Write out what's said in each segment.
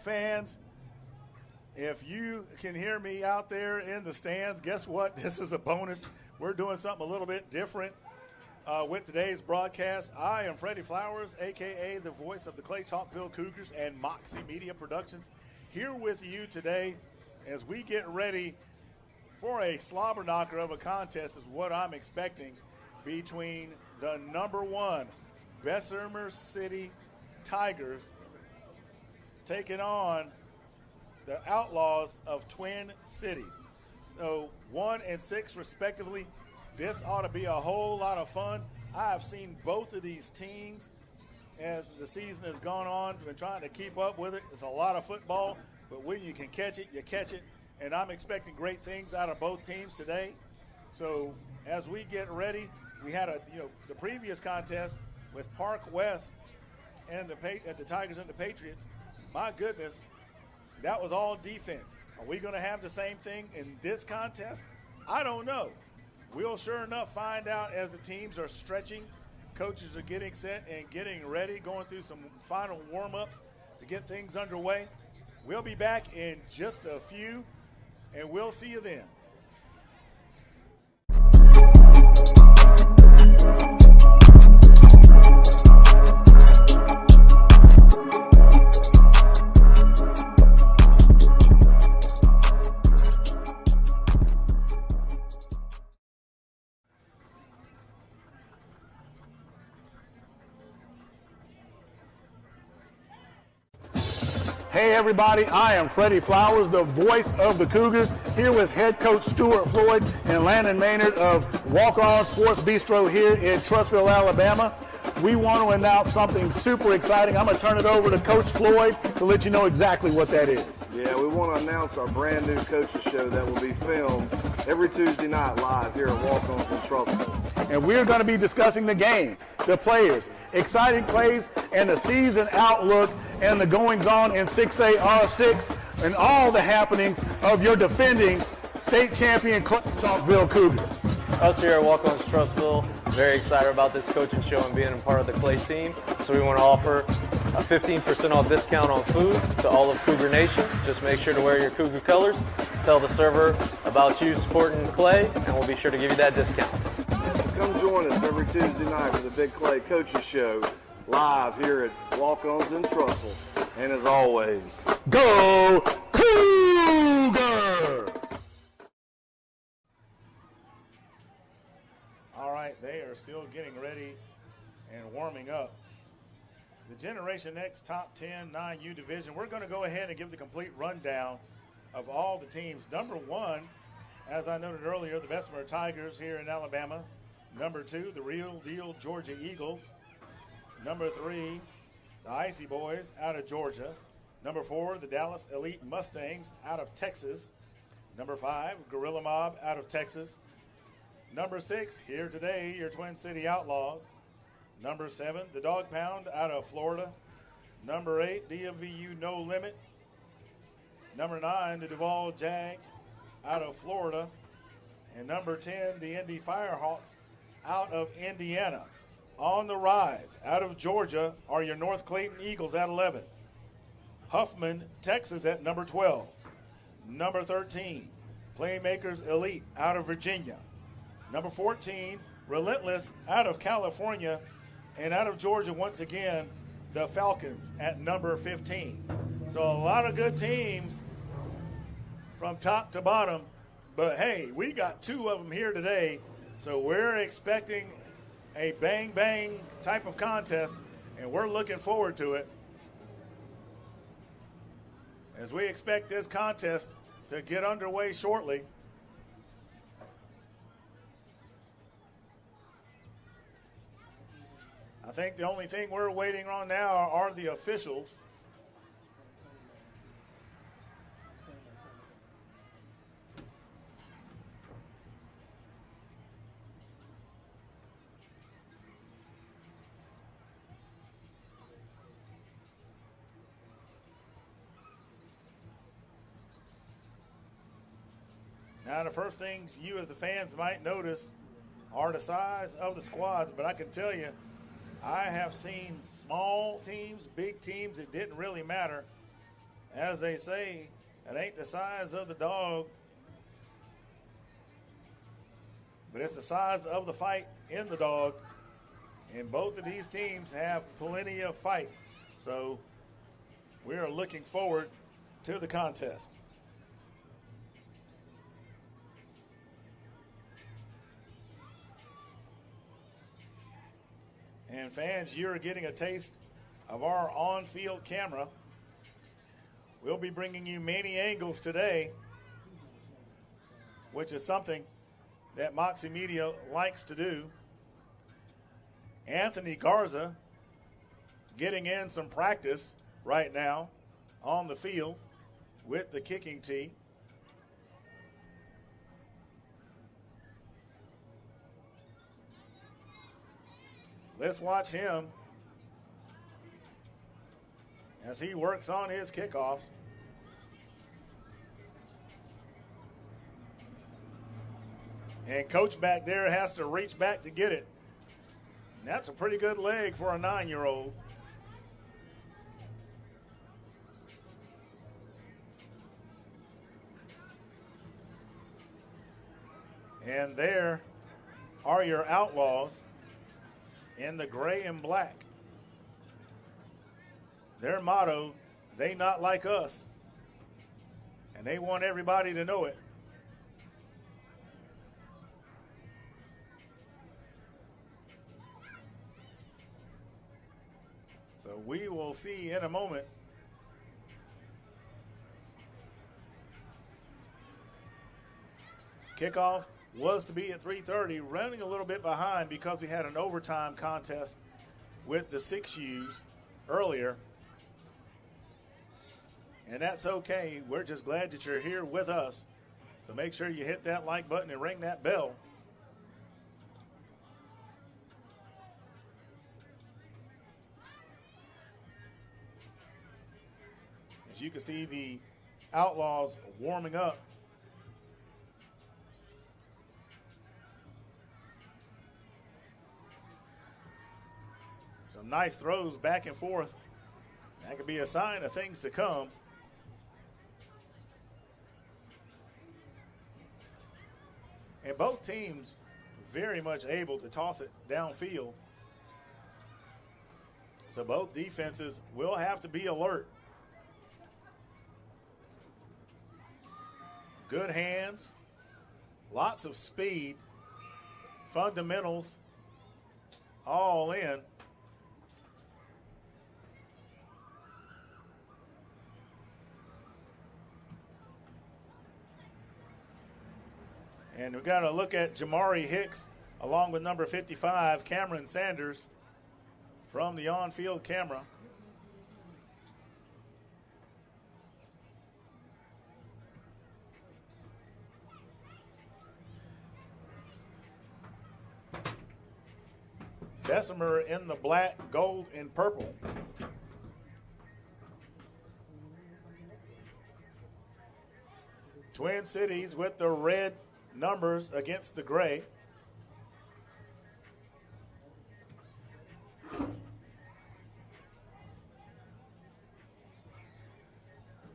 fans, if you can hear me out there in the stands, guess what? This is a bonus. We're doing something a little bit different with today's broadcast. I am Freddie Flowers, a.k.a. the voice of the Clay Chalkville Cougars and Moxie Media Productions, here with you today as we get ready for a slobber knocker of a contest is what I'm expecting between the number one Bessemer City Tigers taking on the Outlaws of Twin Cities. So 1 and 6 respectively. This ought to be a whole lot of fun. I have seen both of these teams as the season has gone on. Been trying to keep up with it. It's a lot of football, but when you can catch it, you catch it. And I'm expecting great things out of both teams today. So as we get ready, we had the previous contest with Park West and the Tigers and the Patriots. My goodness, that was all defense. Are we going to have the same thing in this contest? I don't know. We'll sure enough find out as the teams are stretching. Coaches are getting set and getting ready, going through some final warm-ups to get things underway. We'll be back in just a few, and we'll see you then. Hey everybody, I am Freddie Flowers, the voice of the Cougars, here with head coach Stuart Floyd and Landon Maynard of Walk-On Sports Bistro here in Trussville, Alabama. We want to announce something super exciting. I'm going to turn it over to Coach Floyd to let you know exactly what that is. Yeah, we want to announce our brand new coaches show that will be filmed every Tuesday night live here at Walk-On in Trussville. And we're going to be discussing the game, the players, exciting plays, and the season outlook and the goings-on in 6A R6 and all the happenings of your defending state champion Chalkville Cougars. Us here at Walk-On Trussville, very excited about this coaching show and being a part of the Clay team. So we want to offer a 15% off discount on food to all of Cougar Nation. Just make sure to wear your Cougar colors. Tell the server about you supporting Clay, and we'll be sure to give you that discount. So come join us every Tuesday night for the Big Clay Coaches Show, live here at Walk-Ons in Trussville. And as always, go Cougar! All right, they are still getting ready and warming up. The Generation X Top 10 9U Division, we're going to go ahead and give the complete rundown of all the teams. Number 1, as I noted earlier, the Bessemer Tigers here in Alabama. Number 2, the Real Deal Georgia Eagles. Number 3, the Icy Boys out of Georgia. Number 4, the Dallas Elite Mustangs out of Texas. Number 5, Gorilla Mob out of Texas. Number 6, here today, your Twin City Outlaws. Number 7, the Dog Pound out of Florida. Number 8, DMVU No Limit. Number 9, the Duval Jags out of Florida. And number 10, the Indy Firehawks out of Indiana. On the rise, out of Georgia, are your North Clayton Eagles at 11. Huffman, Texas at number 12. Number 13, Playmakers Elite out of Virginia. Number 14, Relentless out of California. And out of Georgia, once again, the Falcons at number 15. So a lot of good teams from top to bottom. But, hey, we got 2 of them here today. So we're expecting a bang-bang type of contest, and we're looking forward to it as we expect this contest to get underway shortly. I think the only thing we're waiting on now are the officials. Now, the first things you as the fans might notice are the size of the squads, but I can tell you, I have seen small teams, big teams, it didn't really matter. as they say, it ain't the size of the dog, but it's the size of the fight in the dog. And both of these teams have plenty of fight. So we are looking forward to the contest. And fans, you're getting a taste of our on-field camera. We'll be bringing you many angles today, which is something that Moxie Media likes to do. Anthony Garza getting in some practice right now on the field with the kicking tee. Let's watch him as he works on his kickoffs. And coach back there has to reach back to get it. And that's a pretty good leg for a 9-year-old. And there are your Outlaws in the gray and black. Their motto, they not like us. And they want everybody to know it. So we will see in a moment. Kickoff was to be at 3:30, running a little bit behind because we had an overtime contest with the 6Us earlier. And that's okay. We're just glad that you're here with us. So make sure you hit that like button and ring that bell. As you can see, the Outlaws warming up. Some nice throws back and forth. That could be a sign of things to come. And both teams very much able to toss it downfield. So both defenses will have to be alert. Good hands, lots of speed, fundamentals all in. And we've got to look at Jamari Hicks along with number 55, Cameron Sanders, from the on-field camera. Bessemer in the black, gold, and purple. Twin Cities with the red numbers against the gray.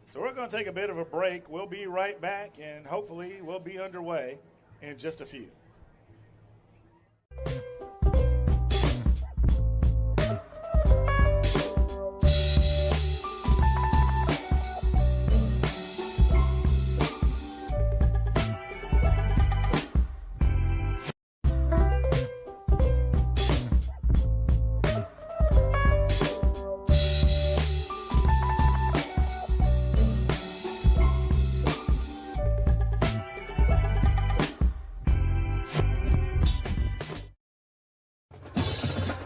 So we're going to take a bit of a break. We'll be right back, and hopefully we'll be underway in just a few.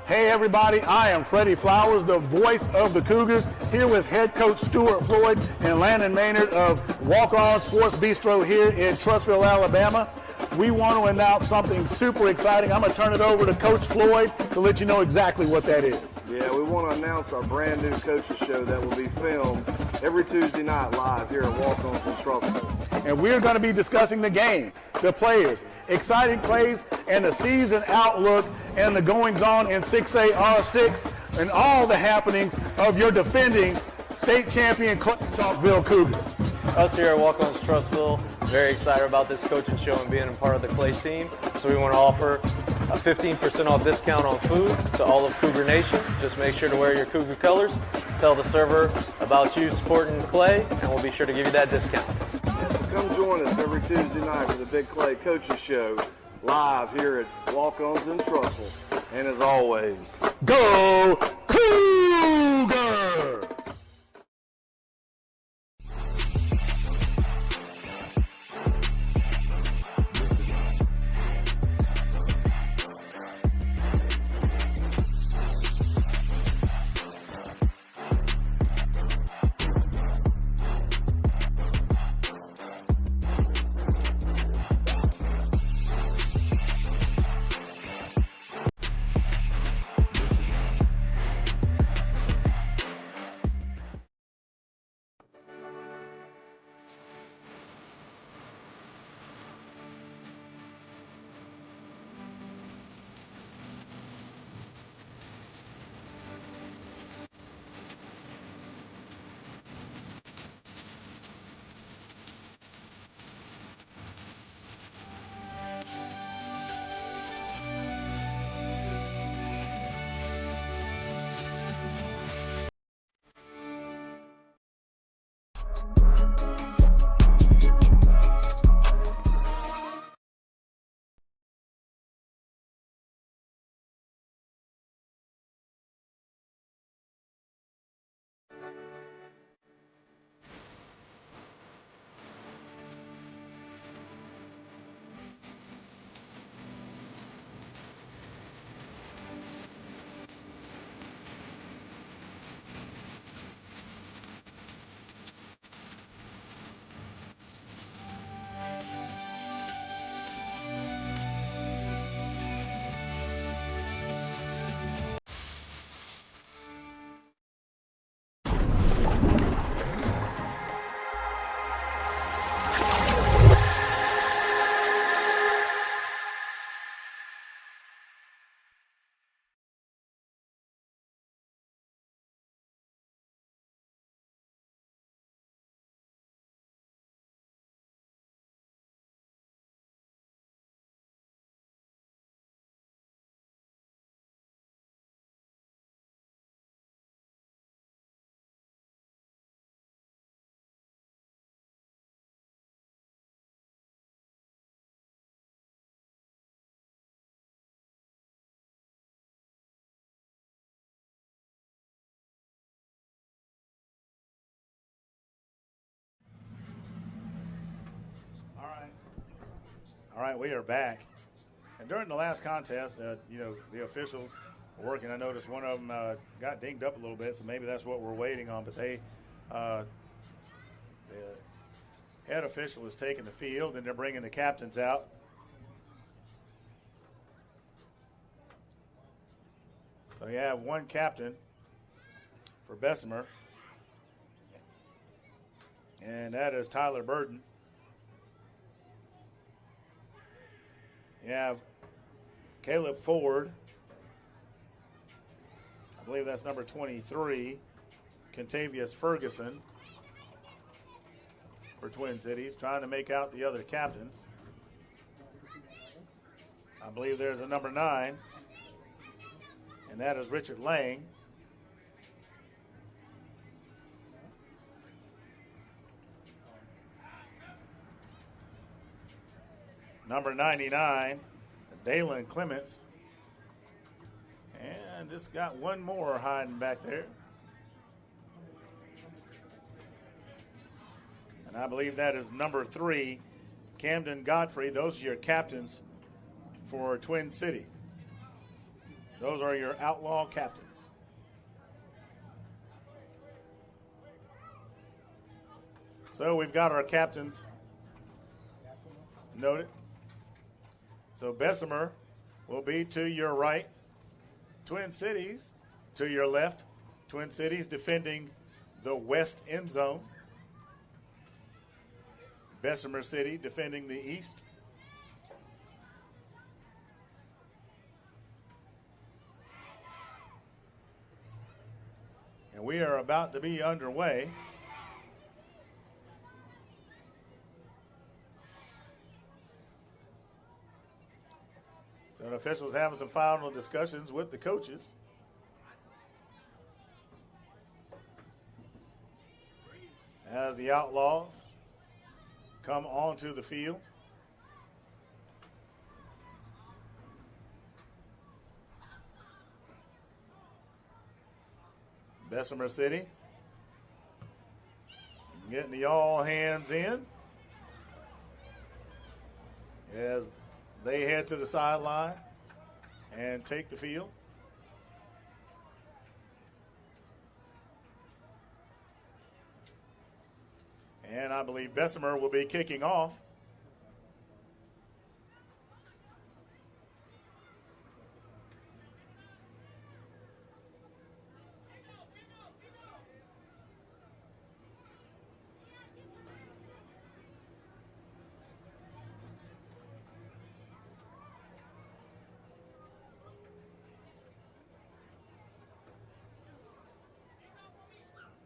Hey everybody, I am Freddie Flowers, the voice of the Cougars, here with head coach Stuart Floyd and Landon Maynard of Walk-On Sports Bistro here in Trussville, Alabama. We want to announce something super exciting. I'm going to turn it over to Coach Floyd to let you know exactly what that is. Yeah, we want to announce our brand new coaches show that will be filmed every Tuesday night live here at Walk-On in Trussville. And we're going to be discussing the game, the players, exciting plays, and the season outlook and the goings-on in 6A R6 and all the happenings of your defending state champion Chalkville Cougars. Us here at Walk-Ons Trustville, very excited about this coaching show and being a part of the Clay team. So we want to offer a 15% off discount on food to all of Cougar Nation. Just make sure to wear your Cougar colors. Tell the server about you supporting Clay, and we'll be sure to give you that discount. Yeah, so come join us every Tuesday night for the Big Clay Coaches Show, live here at Walk-Ons in Trussell. And as always, go Cougar! All right, we are back. And during the last contest, the officials were working. I noticed one of them got dinged up a little bit, so maybe that's what we're waiting on. But the head official is taking the field, and they're bringing the captains out. So you have one captain for Bessemer, and that is Tyler Burden. You have Caleb Ford. I believe that's number 23. Contavious Ferguson for Twin Cities, trying to make out the other captains. I believe there's a number 9, and that is Richard Lang. Number 99, Dalen Clements. And just got one more hiding back there. And I believe that is number 3, Camden Godfrey. Those are your captains for Twin City. Those are your outlaw captains. So we've got our captains noted. So Bessemer will be to your right. Twin Cities to your left. Twin Cities defending the west end zone. Bessemer City defending the east. And we are about to be underway. So the officials having some final discussions with the coaches. As the Outlaws come onto the field. Bessemer City getting the all hands in as they head to the sideline and take the field. And I believe Bessemer will be kicking off.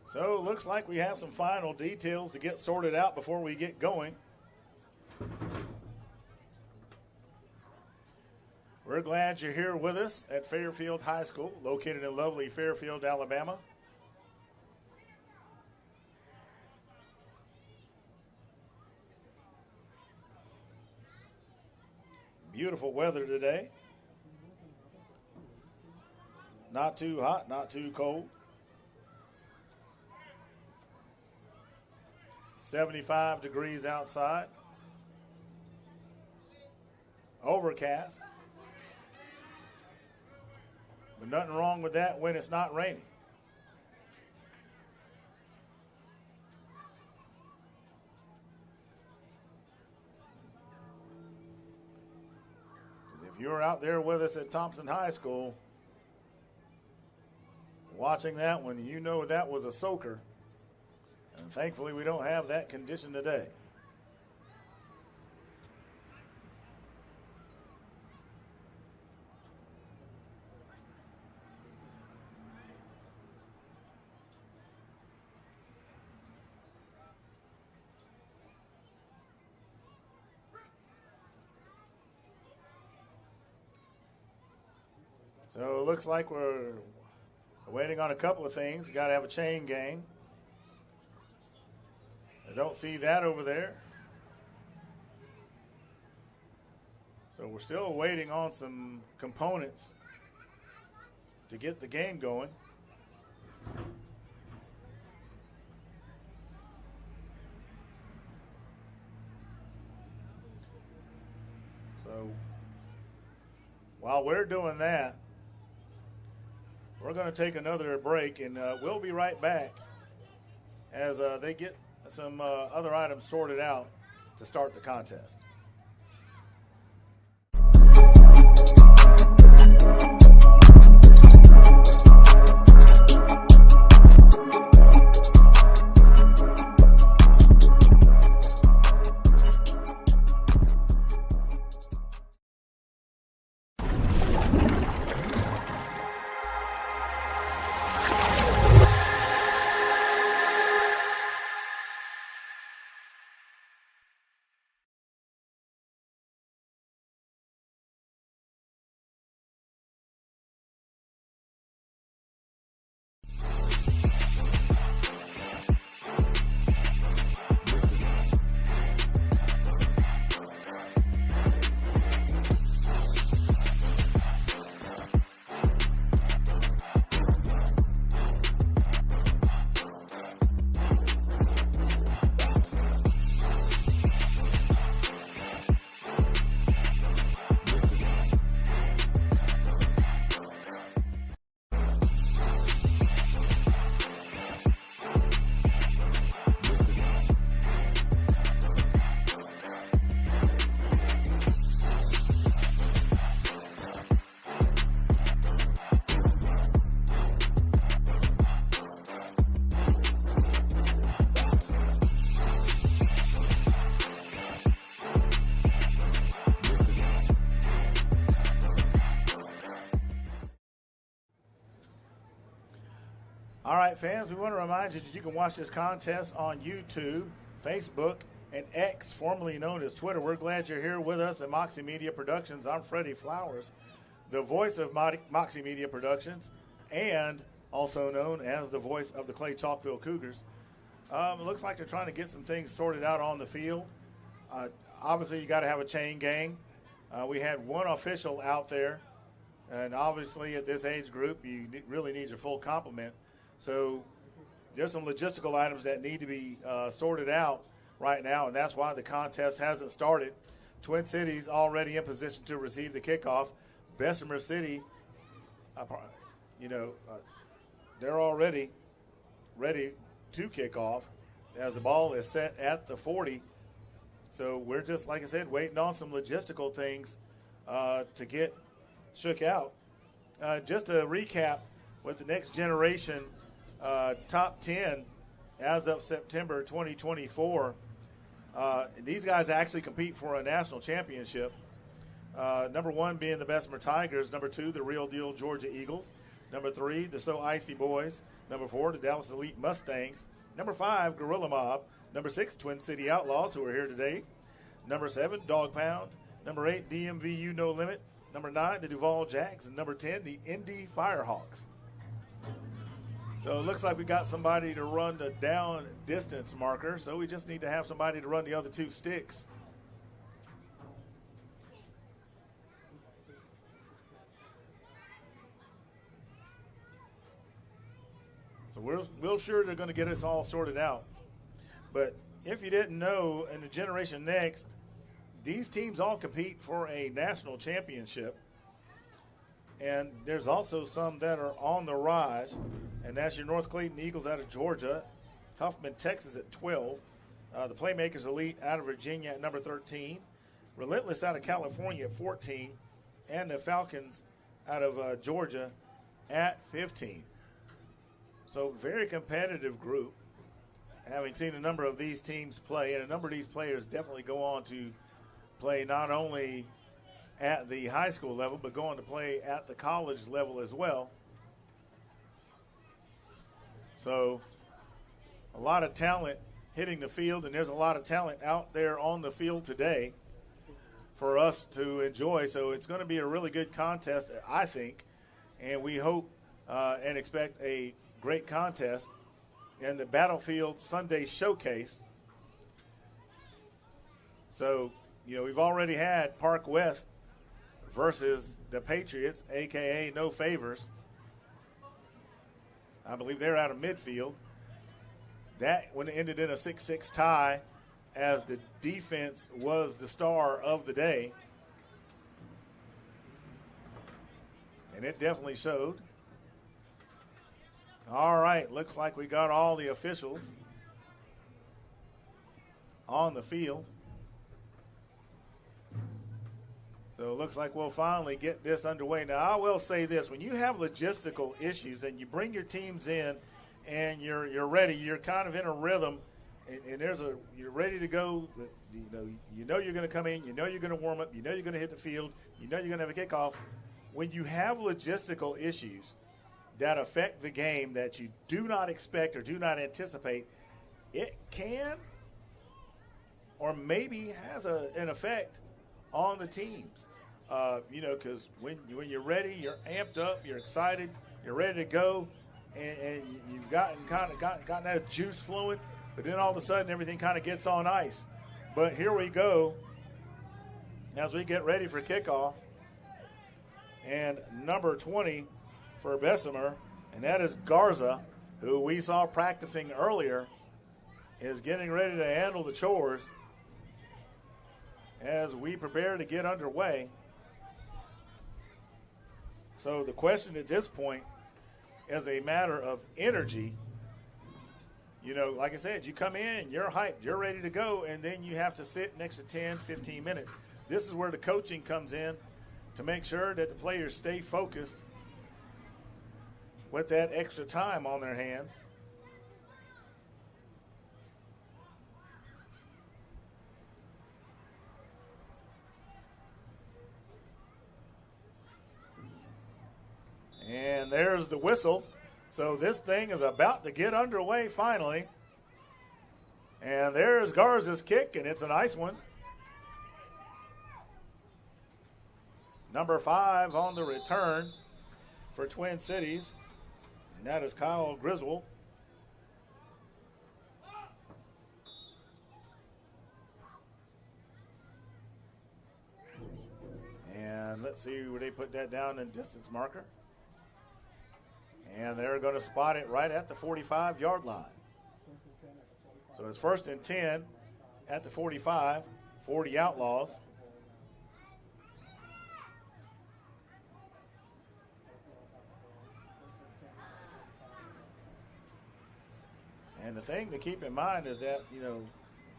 So it looks like we have some final details to get sorted out before we get going. We're glad you're here with us at Fairfield High School, located in lovely Fairfield, Alabama. Beautiful weather today. Not too hot, not too cold. 75 degrees outside. Overcast. But nothing wrong with that when it's not raining. If you were out there with us at Thompson High School watching that one, you know that was a soaker. And thankfully, we don't have that condition today. So it looks like we're waiting on a couple of things. Got to have a chain gang. I don't see that over there. So we're still waiting on some components to get the game going. So while we're doing that, we're going to take another break, and we'll be right back as they get some other items sorted out to start the contest. All right, fans, we want to remind you that you can watch this contest on YouTube, Facebook, and X, formerly known as Twitter. We're glad you're here with us at Moxie Media Productions. I'm Freddie Flowers, the voice of Moxie Media Productions, and also known as the voice of the Clay Chalkville Cougars. It looks like they're trying to get some things sorted out on the field. Obviously, you got to have a chain gang. We had one official out there, and obviously at this age group, you really need your full complement. So there's some logistical items that need to be sorted out right now, and that's why the contest hasn't started. Twin Cities already in position to receive the kickoff. Bessemer City, they're already ready to kick off as the ball is set at the 40. So we're just, like I said, waiting on some logistical things to get shook out. Just to recap with the next generation top 10 as of September 2024, these guys actually compete for a national championship. Number 1 being the Bessemer Tigers. Number 2, the Real Deal Georgia Eagles. Number 3, the So Icy Boys. Number 4, the Dallas Elite Mustangs. Number 5, Gorilla Mob. Number 6, Twin City Outlaws, who are here today. Number 7, Dog Pound. Number 8, DMVU No Limit. Number 9, the Duval Jacks. And number 10, the Indy Firehawks. So it looks like we got somebody to run the down distance marker, so we just need to have somebody to run the other 2 sticks. So we're sure they're going to get us all sorted out. But if you didn't know, in the Generation Next, these teams all compete for a national championship. And there's also some that are on the rise, and that's your North Clayton Eagles out of Georgia, Huffman, Texas at 12, the Playmakers Elite out of Virginia at number 13, Relentless out of California at 14, and the Falcons out of Georgia at 15. So very competitive group, having seen a number of these teams play, and a number of these players definitely go on to play not only at the high school level, but going to play at the college level as well. So a lot of talent hitting the field, and there's a lot of talent out there on the field today for us to enjoy. So it's going to be a really good contest, I think, and we hope and expect a great contest in the Battlefield Sunday Showcase. So, we've already had Park West versus the Patriots, a.k.a. No Favors. I believe they're out of midfield. That one ended in a 6-6 tie as the defense was the star of the day. And it definitely showed. All right, looks like we got all the officials on the field. So it looks like we'll finally get this underway. Now, I will say this. When you have logistical issues and you bring your teams in and you're ready, you're kind of in a rhythm, and you're ready to go. You know you're going to come in. You know you're going to warm up. You know you're going to hit the field. You know you're going to have a kickoff. When you have logistical issues that affect the game that you do not expect or do not anticipate, it can or maybe has an effect on the teams. Because when you're ready, you're amped up, you're excited, you're ready to go, and you've gotten that juice flowing, but then all of a sudden everything kind of gets on ice. But here we go as we get ready for kickoff. And number 20 for Bessemer, and that is Garza, who we saw practicing earlier, is getting ready to handle the chores as we prepare to get underway. So the question at this point is a matter of energy. Like I said, you come in, you're hyped, you're ready to go, and then you have to sit next to 10, 15 minutes. This is where the coaching comes in to make sure that the players stay focused with that extra time on their hands. And there's the whistle. So this thing is about to get underway finally. And there's Garza's kick, and it's a nice one. Number 5 on the return for Twin Cities, and that is Kyle Griswold. And let's see where they put that down in distance marker. And they're going to spot it right at the 45-yard line. So it's 1st and 10 at the 45, 40 Outlaws. And the thing to keep in mind is that,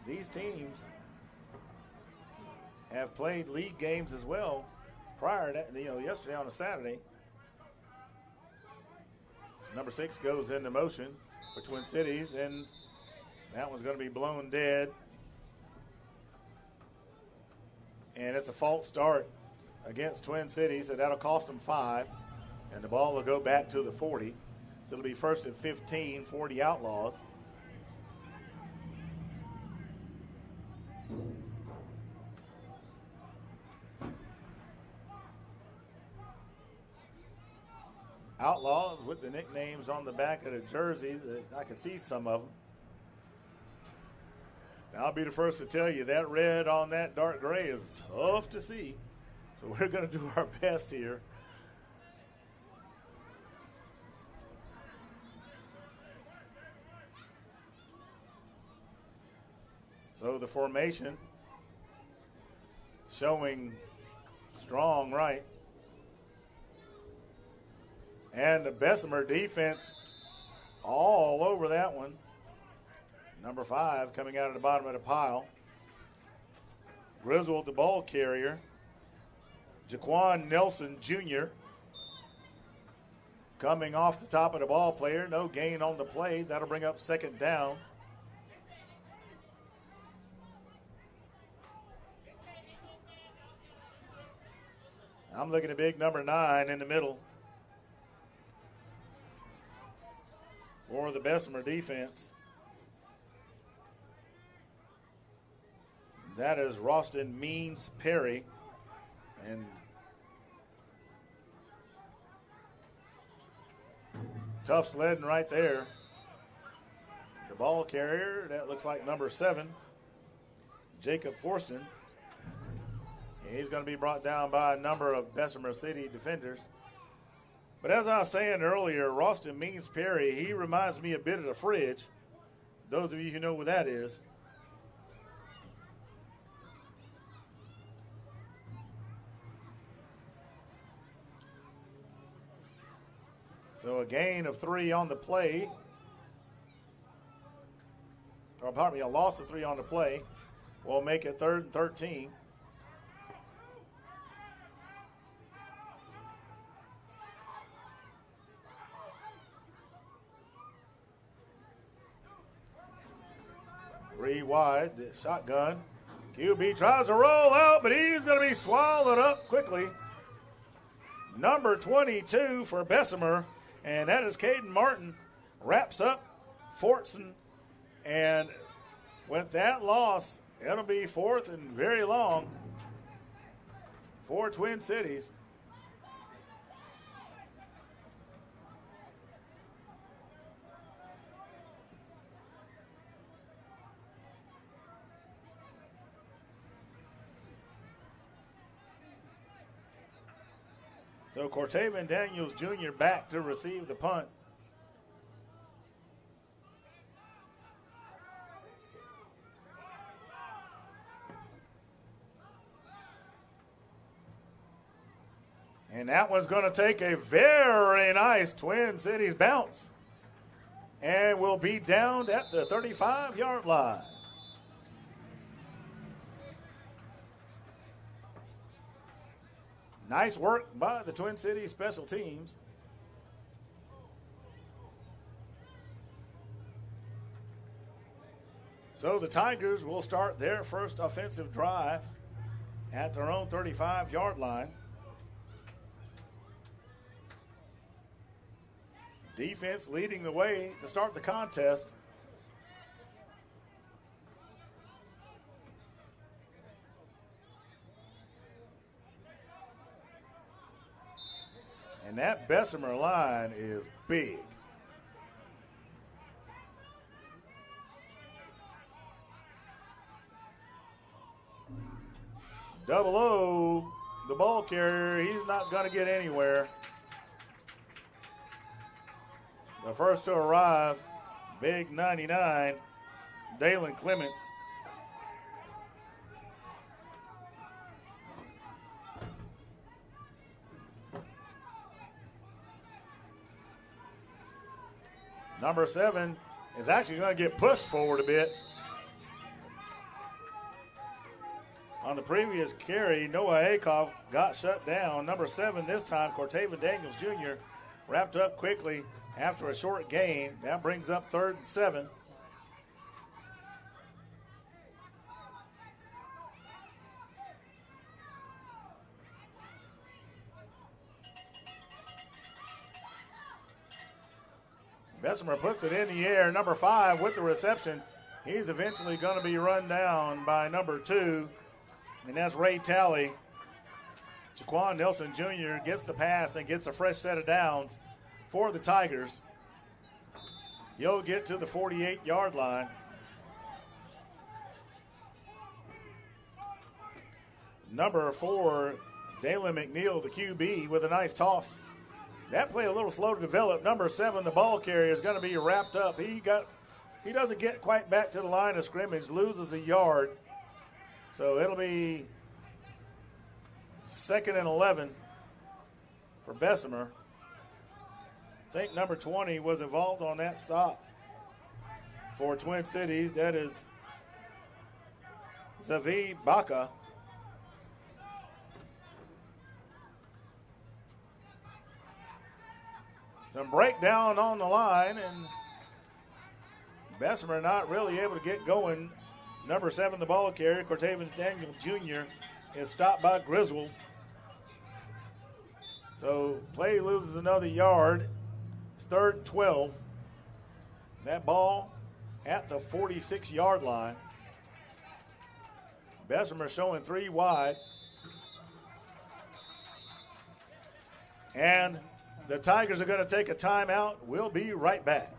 these teams have played league games as well prior to that, yesterday on a Saturday. So number 6 goes into motion for Twin Cities, and that one's going to be blown dead. And it's a false start against Twin Cities, so that'll cost them 5. And the ball will go back to the 40. So it'll be 1st and 15, 40 Outlaws. Outlaws with the nicknames on the back of the jersey. I can see some of them. I'll be the first to tell you that red on that dark gray is tough to see. So we're going to do our best here. So the formation showing strong right. And the Bessemer defense all over that one. Number 5 coming out of the bottom of the pile. Griswold, the ball carrier. Jaquan Nelson Jr. coming off the top of the ball player. No gain on the play. That'll bring up 2nd down. I'm looking at big number 9 in the middle for the Bessemer defense. That is Roston Means Perry. And tough sledding right there. The ball carrier, that looks like number 7, Jacob Forston. He's going to be brought down by a number of Bessemer City defenders. But as I was saying earlier, Roston Means Perry, he reminds me a bit of the fridge. Those of you who know what that is. So a gain of 3 on the play. Or pardon me, a loss of 3 on the play will make it 3rd and 13. Three wide, the shotgun. QB tries to roll out, but he's going to be swallowed up quickly. Number 22 for Bessemer, and that is Caden Martin. Wraps up Fortson, and with that loss, it'll be 4th and very long for Twin Cities. So Cortavian Daniels Jr. back to receive the punt. And that one's going to take a very nice Twin Cities bounce. And will be down at the 35-yard line. Nice work by the Twin Cities special teams. So the Tigers will start their first offensive drive at their own 35-yard line. Defense leading the way to start the contest. And that Bessemer line is big. Double O, the ball carrier, he's not going to get anywhere. The first to arrive, big 99, Dalen Clements. Number 7 is actually going to get pushed forward a bit. On the previous carry, Noah Akoff got shut down. Number 7 this time, Cortavian Daniels Jr. wrapped up quickly after a short gain. That brings up 3rd and 7. Bessemer puts it in the air. Number 5 with the reception. He's eventually going to be run down by number 2, and that's Ray Talley. Jaquan Nelson Jr. gets the pass and gets a fresh set of downs for the Tigers. He'll get to the 48-yard line. Number 4, Dalen McNeil, the QB, with a nice toss. That play a little slow to develop. Number 7, the ball carrier, is going to be wrapped up. He doesn't get quite back to the line of scrimmage, loses a yard. So it'll be 2nd and 11 for Bessemer. I think number 20 was involved on that stop for Twin Cities. That is Zavi Baca. Some breakdown on the line, and Bessemer not really able to get going. Number 7, the ball carrier, Cortavian Daniels Jr., is stopped by Griswold. So play loses another yard. It's 3rd and 12. That ball at the 46-yard line. Bessemer showing 3 wide. And the Tigers are going to take a timeout. We'll be right back.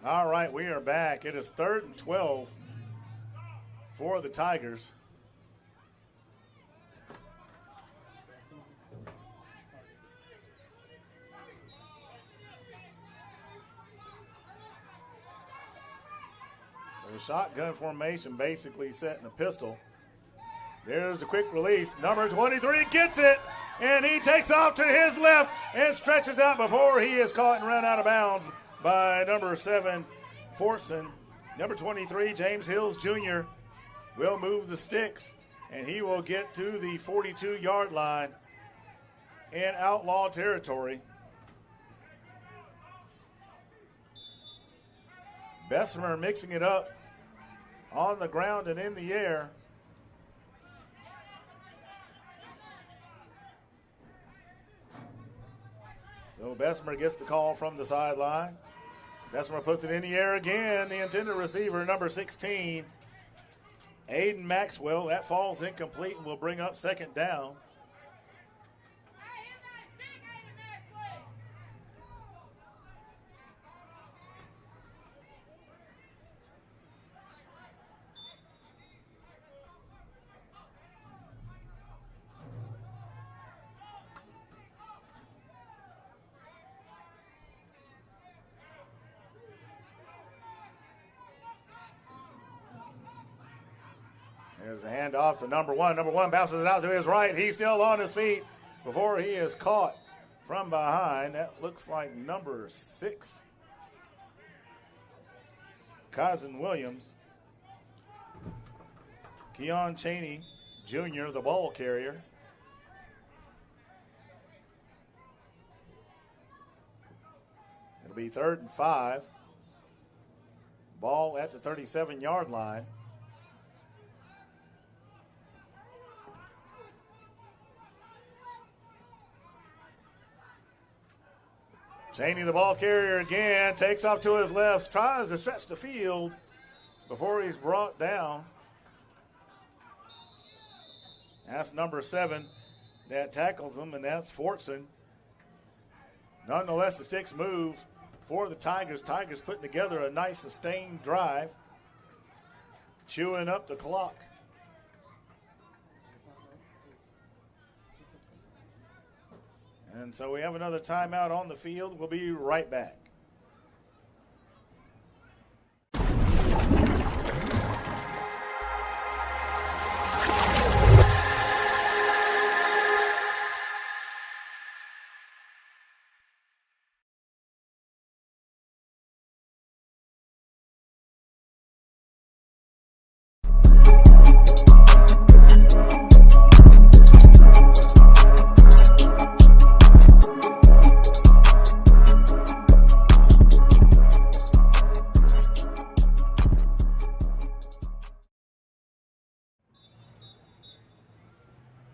All right, we are back. It is 3rd and 12 for the Tigers. So shotgun formation, basically setting a pistol. There's the quick release. Number 23 gets it, and he takes off to his left and stretches out before he is caught and run out of bounds by number 7, Fortson. Number 23, James Hills Jr. will move the sticks, and he will get to the 42-yard line in outlaw territory. Bessemer mixing it up on the ground and in the air. So Bessemer gets the call from the sideline. Bessemer puts it in the air again. The intended receiver, number 16, Aiden Maxwell. That falls incomplete and will bring up 2nd down. There's a handoff to number one. Number one bounces it out to his right. He's still on his feet before he is caught from behind. That looks like number 6, Cousin Williams. Keon Chaney Jr., the ball carrier. It'll be 3rd and 5. Ball at the 37-yard line. Chaney, the ball carrier again, takes off to his left, tries to stretch the field before he's brought down. That's number 7 that tackles him, and that's Fortson. Nonetheless, the 6 move for the Tigers. Tigers putting together a nice sustained drive, chewing up the clock. And so we have another timeout on the field. We'll be right back.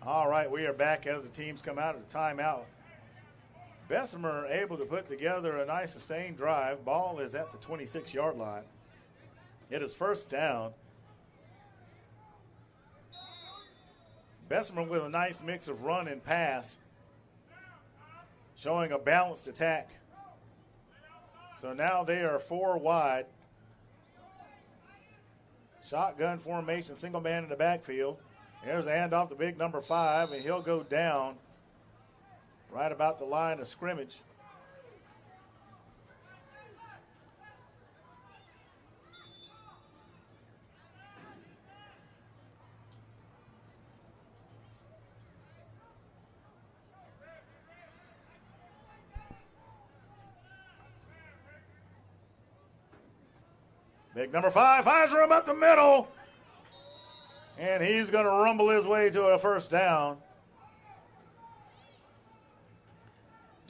All right, we are back as the teams come out of the timeout. Bessemer able to put together a nice sustained drive. Ball is at the 26-yard line. It is 1st down. Bessemer with a nice mix of run and pass, showing a balanced attack. So now they are 4 wide. Shotgun formation, single man in the backfield. There's a handoff to big number 5, and he'll go down right about the line of scrimmage. Big number 5 finds room up the middle. And he's going to rumble his way to a 1st down.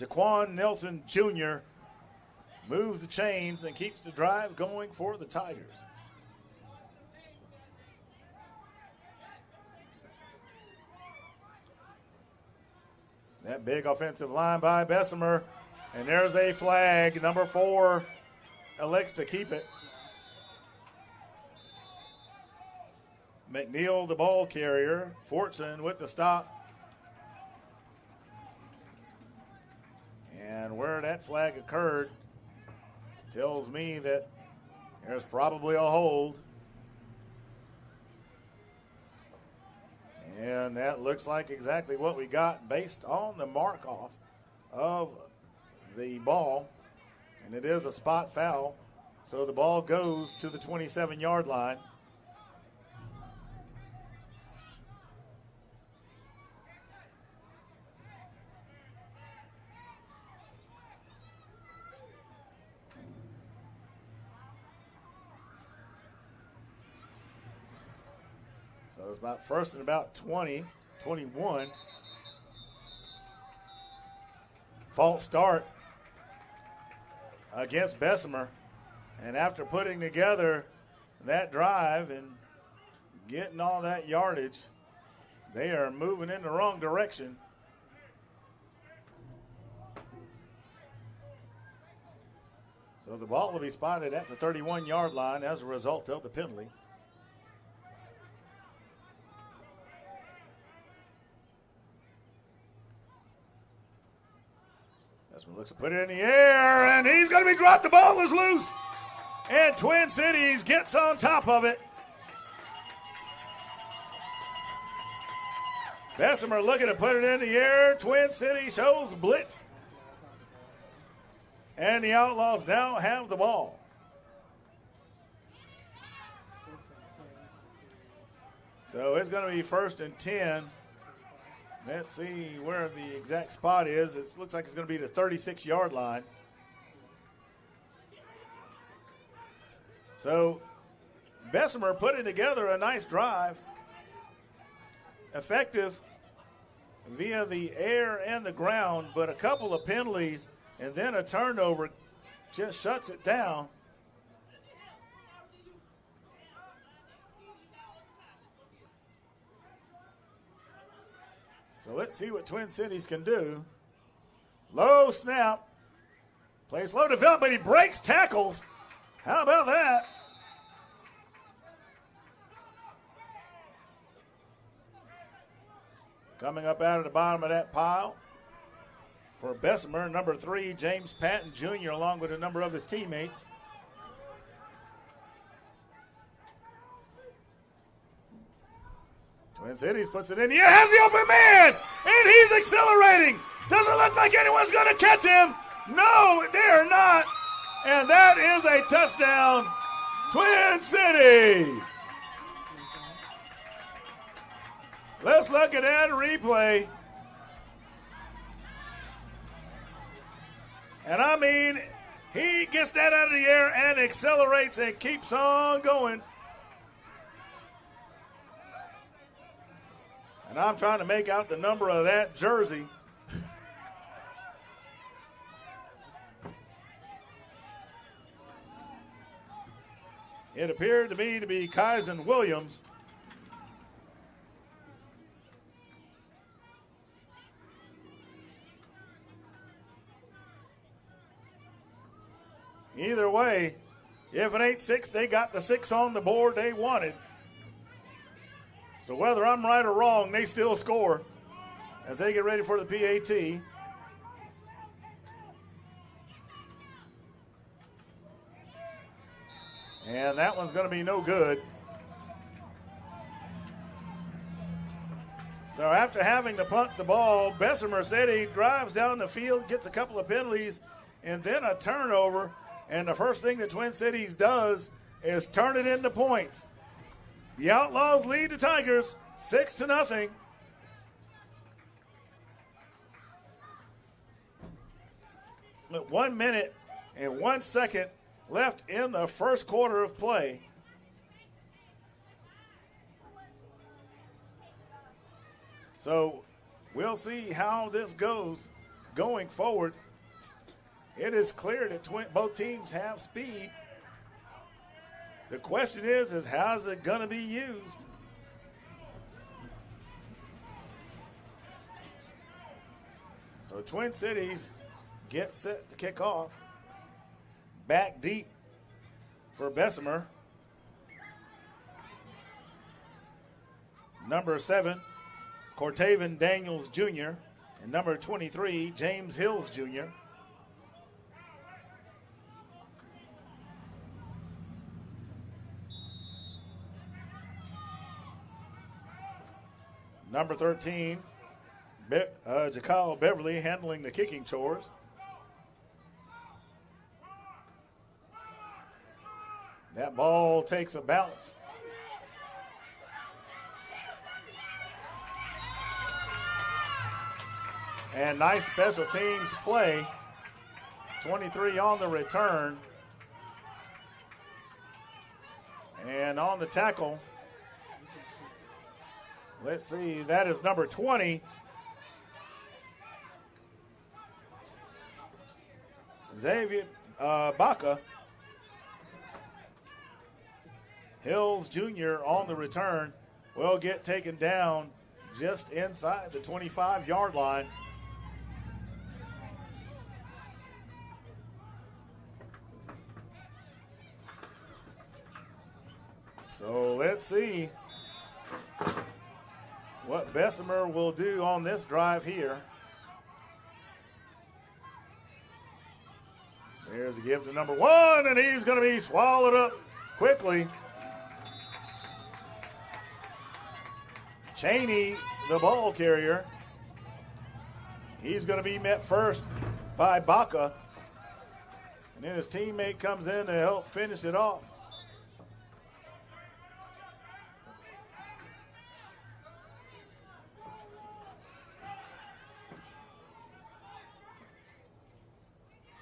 Jaquan Nelson Jr. moves the chains and keeps the drive going for the Tigers. That big offensive line by Bessemer. And there's a flag. Number 4 elects to keep it. McNeil, the ball carrier. Fortson with the stop. And where that flag occurred tells me that there's probably a hold. And that looks like exactly what we got based on the mark-off of the ball. And it is a spot foul. So the ball goes to the 27-yard line. So it's about 1st and about 20, 21. False start against Bessemer. And after putting together that drive and getting all that yardage, they are moving in the wrong direction. So the ball will be spotted at the 31-yard line as a result of the penalty. Bessemer looks to put it in the air, and he's going to be dropped. The ball is loose, and Twin Cities gets on top of it. Bessemer looking to put it in the air. Twin Cities shows blitz, and the Outlaws now have the ball. So it's going to be 1st and 10. Let's see where the exact spot is. It looks like it's going to be the 36-yard line. So Bessemer putting together a nice drive. Effective via the air and the ground, but a couple of penalties and then a turnover just shuts it down. So let's see what Twin Cities can do. Low snap. Plays low develop, but he breaks tackles. How about that? Coming up out of the bottom of that pile for Bessemer, number 3, James Patton Jr., along with a number of his teammates. Twin Cities puts it in the air, has the open man, and he's accelerating. Doesn't look like anyone's going to catch him. No, they're not. And that is a touchdown, Twin Cities. Let's look at that replay. And I mean, he gets that out of the air and accelerates and keeps on going. And I'm trying to make out the number of that jersey. It appeared to me to be Kyson Williams. Either way, if it ain't 6, they got the 6 on the board they wanted. So whether I'm right or wrong, they still score as they get ready for the PAT. And that one's going to be no good. So after having to punt the ball, Bessemer said he drives down the field, gets a couple of penalties, and then a turnover. And the first thing that Twin Cities does is turn it into points. The Outlaws lead the Tigers 6-0. With 1 minute and 1 second left in the first quarter of play. So we'll see how this goes going forward. It is clear that both teams have speed. The question is how's it going to be used? So Twin Cities get set to kick off. Back deep for Bessemer. Number 7, Cortavian Daniels Jr. And number 23, James Hills Jr. Number 13, Jakal Beverly handling the kicking chores. That ball takes a bounce. And nice special teams play. 23 on the return. And on the tackle, let's see, that is number 20. Xavier Baca. Hills Jr. on the return will get taken down just inside the 25-yard line. So let's see what Bessemer will do on this drive here. There's a give to number 1, and he's going to be swallowed up quickly. Cheney, the ball carrier. He's going to be met first by Baca. And then his teammate comes in to help finish it off.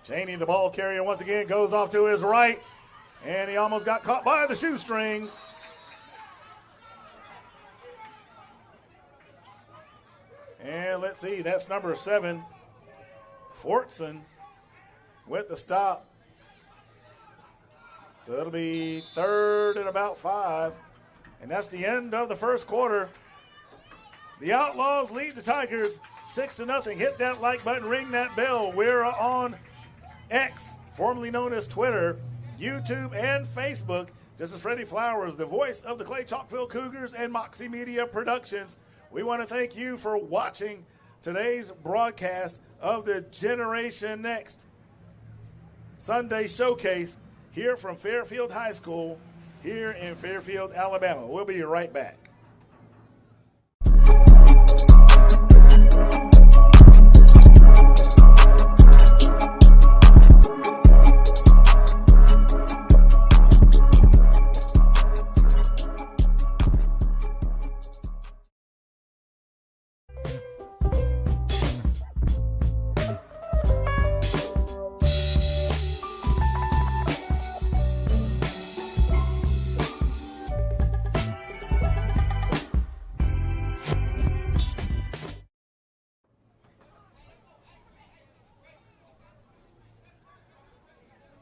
Cheney, the ball carrier, once again goes off to his right, and he almost got caught by the shoestrings. And let's see, that's number 7, Fortson, with the stop. So it'll be 3rd and about 5. And that's the end of the first quarter. The Outlaws lead the Tigers 6-0. Hit that like button, ring that bell. We're on X, formerly known as Twitter, YouTube, and Facebook. This is Freddie Flowers, the voice of the Clay Chalkville Cougars and Moxie Media Productions. We want to thank you for watching today's broadcast of the Generation Next Sunday Showcase here from Fairfield High School here in Fairfield, Alabama. We'll be right back.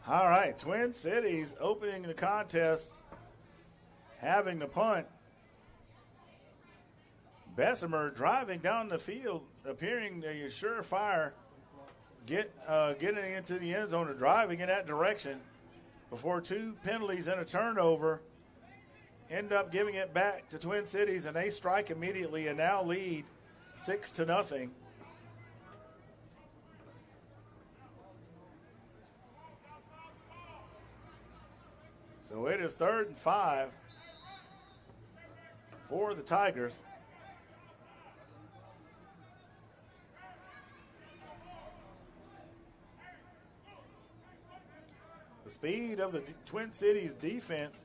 All right, Twin Cities opening the contest, having the punt. Bessemer driving down the field, appearing a surefire, getting into the end zone or driving in that direction before 2 penalties and a turnover. End up giving it back to Twin Cities, and they strike immediately and now lead 6-0. So it is 3rd and 5 for the Tigers. The speed of the Twin Cities defense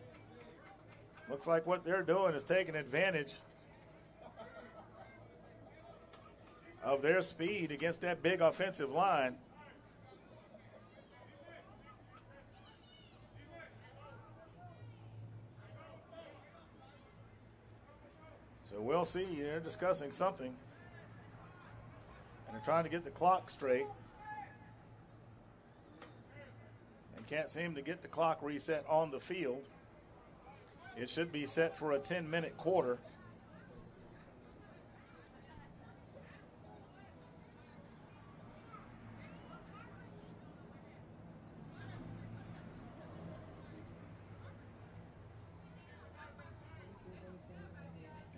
looks like what they're doing is taking advantage of their speed against that big offensive line. So we'll see. They're discussing something. And they're trying to get the clock straight. And can't seem to get the clock reset on the field. It should be set for a 10-minute quarter.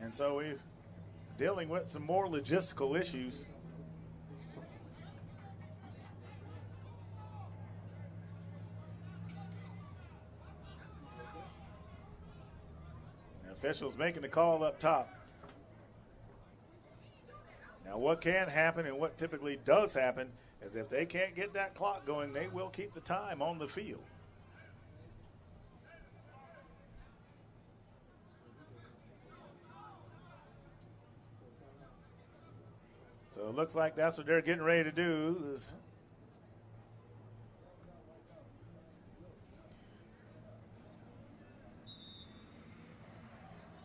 And so we're dealing with some more logistical issues. The officials making the call up top. Now what can happen and what typically does happen is if they can't get that clock going, they will keep the time on the field. So it looks like that's what they're getting ready to do.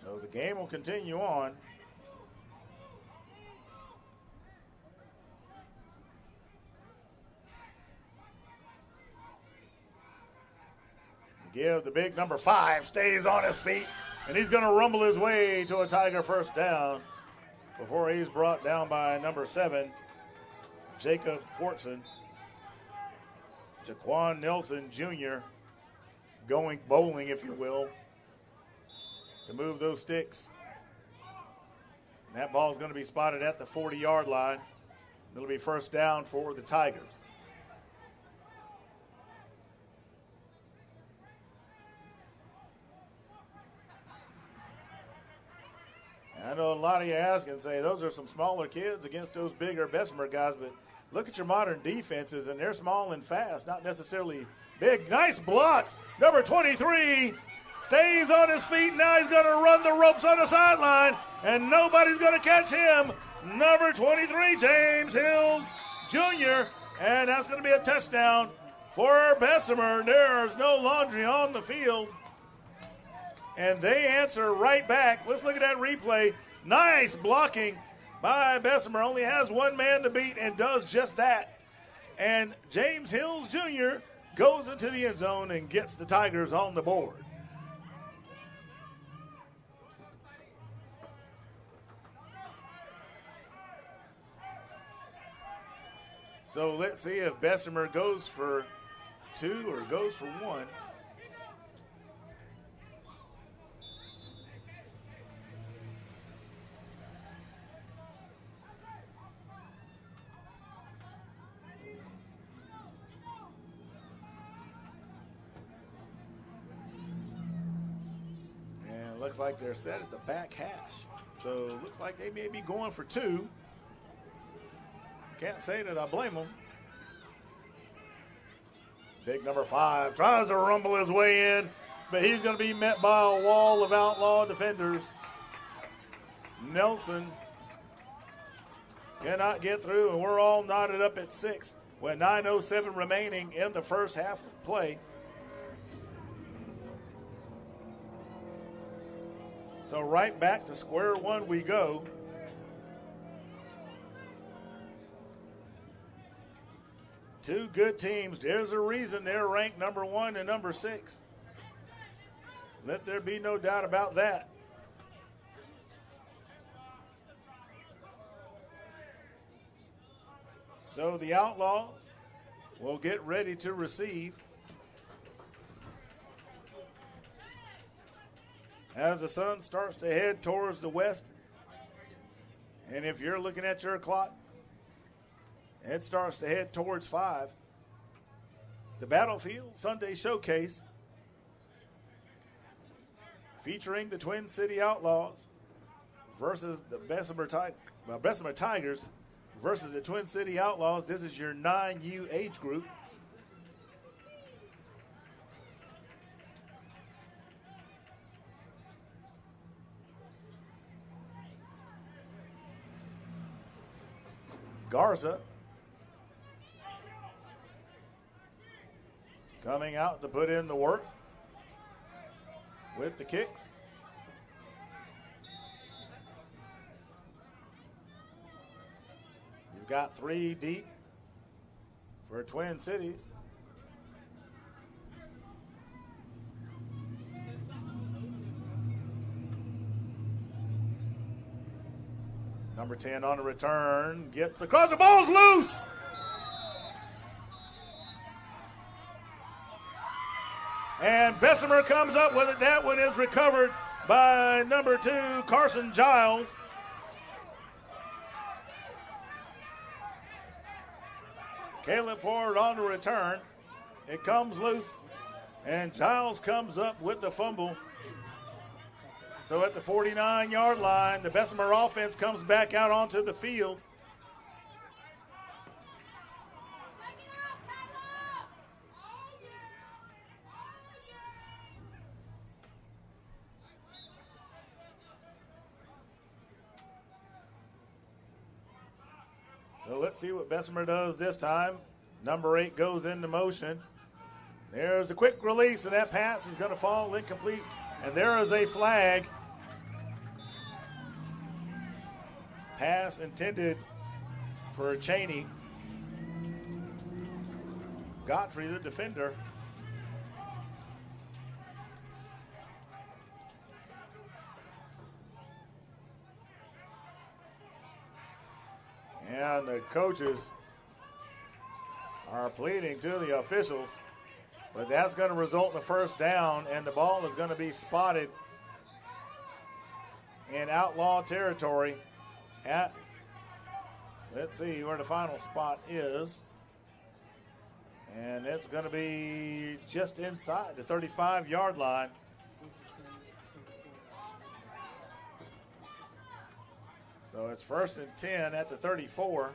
So the game will continue on. Give the big number 5, stays on his feet, and he's going to rumble his way to a Tiger first down before he's brought down by number 7, Jacob Fortson. Jaquan Nelson Jr. going bowling, if you will, to move those sticks. And that ball is going to be spotted at the 40-yard line. It'll be first down for the Tigers. I know a lot of you ask and say those are some smaller kids against those bigger Bessemer guys, but look at your modern defenses, and they're small and fast, not necessarily big. Nice blocks. Number 23 stays on his feet. Now he's going to run the ropes on the sideline, and nobody's going to catch him. Number 23, James Hills Jr., And that's going to be a touchdown for Bessemer. There's no laundry on the field. And they answer right back. Let's look at that replay. Nice blocking by Bessemer. Only has one man to beat and does just that. And James Hills Jr. goes into the end zone and gets the Tigers on the board. So let's see if Bessemer goes for 2 or goes for 1. And it looks like they're set at the back hash. So it looks like they may be going for 2. Can't say that I blame him. Big number 5 tries to rumble his way in, but he's going to be met by a wall of Outlaw defenders. Nelson cannot get through, and we're all knotted up at 6 with 9:07 remaining in the first half of play. So right back to square one we go. Two good teams. There's a reason they're ranked number 1 and number 6. Let there be no doubt about that. So the Outlaws will get ready to receive. As the sun starts to head towards the west. And if you're looking at your clock, it starts to head towards 5. The Battlefield Sunday Showcase featuring the Twin City Outlaws versus the Bessemer Tigers versus the Twin City Outlaws. This is your 9U age group. Garza coming out to put in the work with the kicks. You've got 3 deep for Twin Cities. Number 10 on the return, gets across, the ball's loose. And Bessemer comes up with it. That one is recovered by number 2, Carson Giles. Caleb Ford on the return. It comes loose, and Giles comes up with the fumble. So at the 49-yard line, the Bessemer offense comes back out onto the field. So let's see what Bessemer does this time. Number 8 goes into motion. There's a quick release, and that pass is going to fall incomplete. And there is a flag. Pass intended for Cheney. Godfrey, the defender. And the coaches are pleading to the officials, but that's going to result in a first down, and the ball is going to be spotted in Outlaw territory at, let's see where the final spot is, and it's going to be just inside the 35-yard line. So it's 1st and 10 at the 34.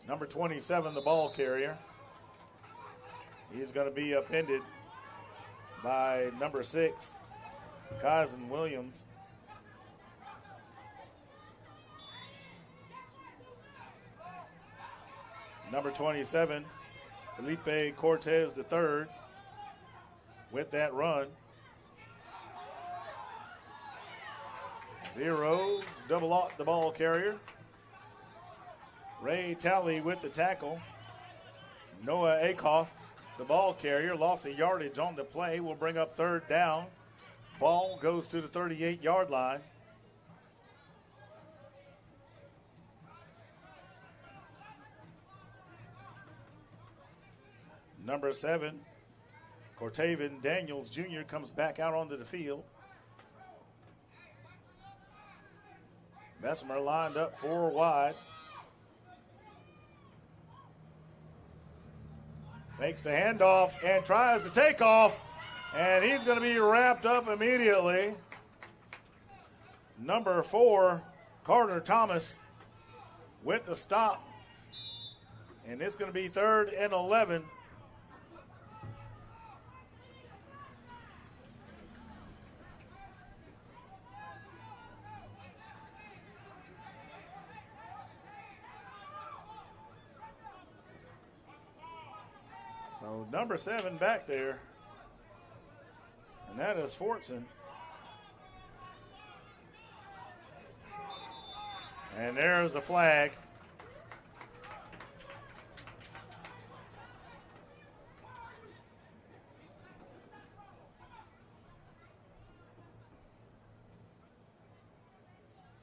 Number 27, the ball carrier. He's going to be upended by number 6, Cousin Williams. Number 27, Felipe Cortez III with that run. 0, double off the ball carrier. Ray Talley with the tackle. Noah Akoff, the ball carrier, lost a yardage on the play. Will bring up third down. Ball goes to the 38-yard line. Number 7, Cortavian Daniels Jr. comes back out onto the field. Bessemer lined up 4 wide. Fakes the handoff and tries to take off, and he's going to be wrapped up immediately. Number 4, Carter Thomas with the stop, and it's going to be 3rd and 11. So number 7 back there, and that is Fortson. And there's the flag.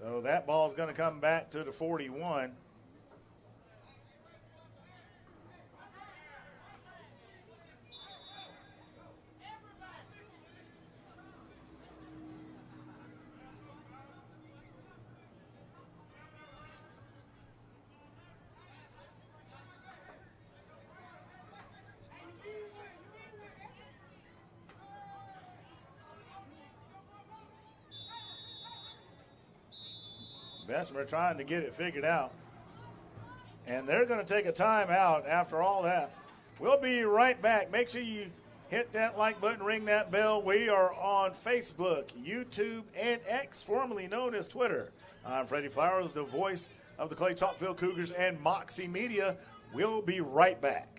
So that ball is going to come back to the 41. Bessemer trying to get it figured out. And they're going to take a timeout after all that. We'll be right back. Make sure you hit that like button, ring that bell. We are on Facebook, YouTube, and X, formerly known as Twitter. I'm Freddie Flowers, the voice of the Clay Chalkville Cougars and Moxie Media. We'll be right back.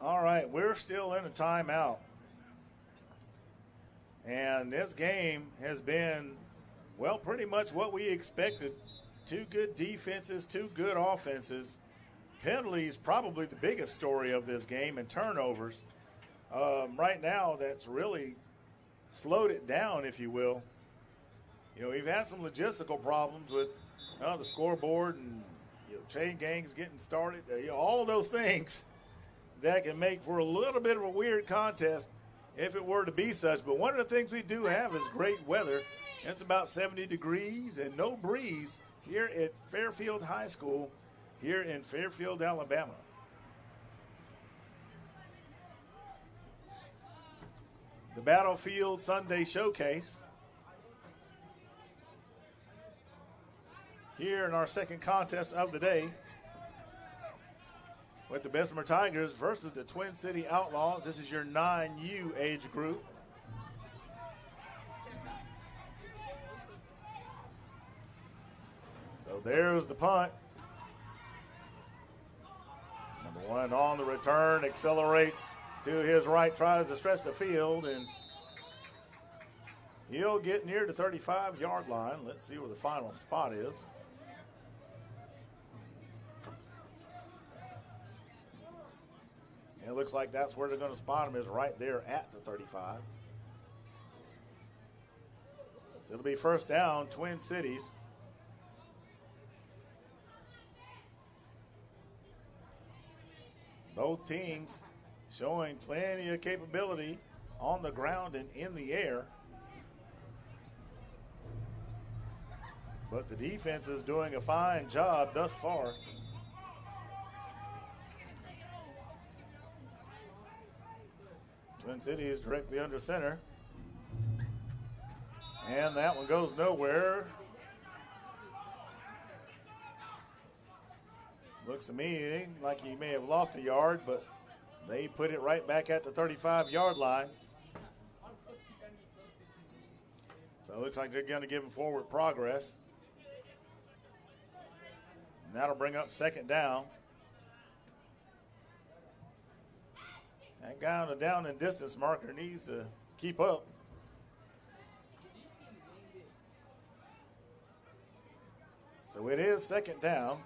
All right, we're still in a timeout. And this game has been, well, pretty much what we expected. 2 good defenses, 2 good offenses. Penalties probably the biggest story of this game, and turnovers. Right now, that's really slowed it down, if you will. You know, we've had some logistical problems with the scoreboard and chain gangs getting started. All those things that can make for a little bit of a weird contest if it were to be such. But one of the things we do have is great weather. It's about 70 degrees and no breeze here at Fairfield High School here in Fairfield, Alabama. The Battlefield Sunday Showcase here in our second contest of the day, with the Bessemer Tigers versus the Twin City Outlaws. This is your 9U age group. So there's the punt. Number 1 on the return, accelerates to his right, tries to stretch the field, and he'll get near the 35-yard line. Let's see where the final spot is. It looks like that's where they're going to spot him, is right there at the 35. So it'll be first down, Twin Cities. Both teams showing plenty of capability on the ground and in the air. But the defense is doing a fine job thus far. Twin Cities directly under center. And that one goes nowhere. Looks to me like he may have lost a yard, but they put it right back at the 35-yard line. So it looks like they're going to give him forward progress. And that'll bring up second down. That guy on the down and distance marker needs to keep up. So it is second down.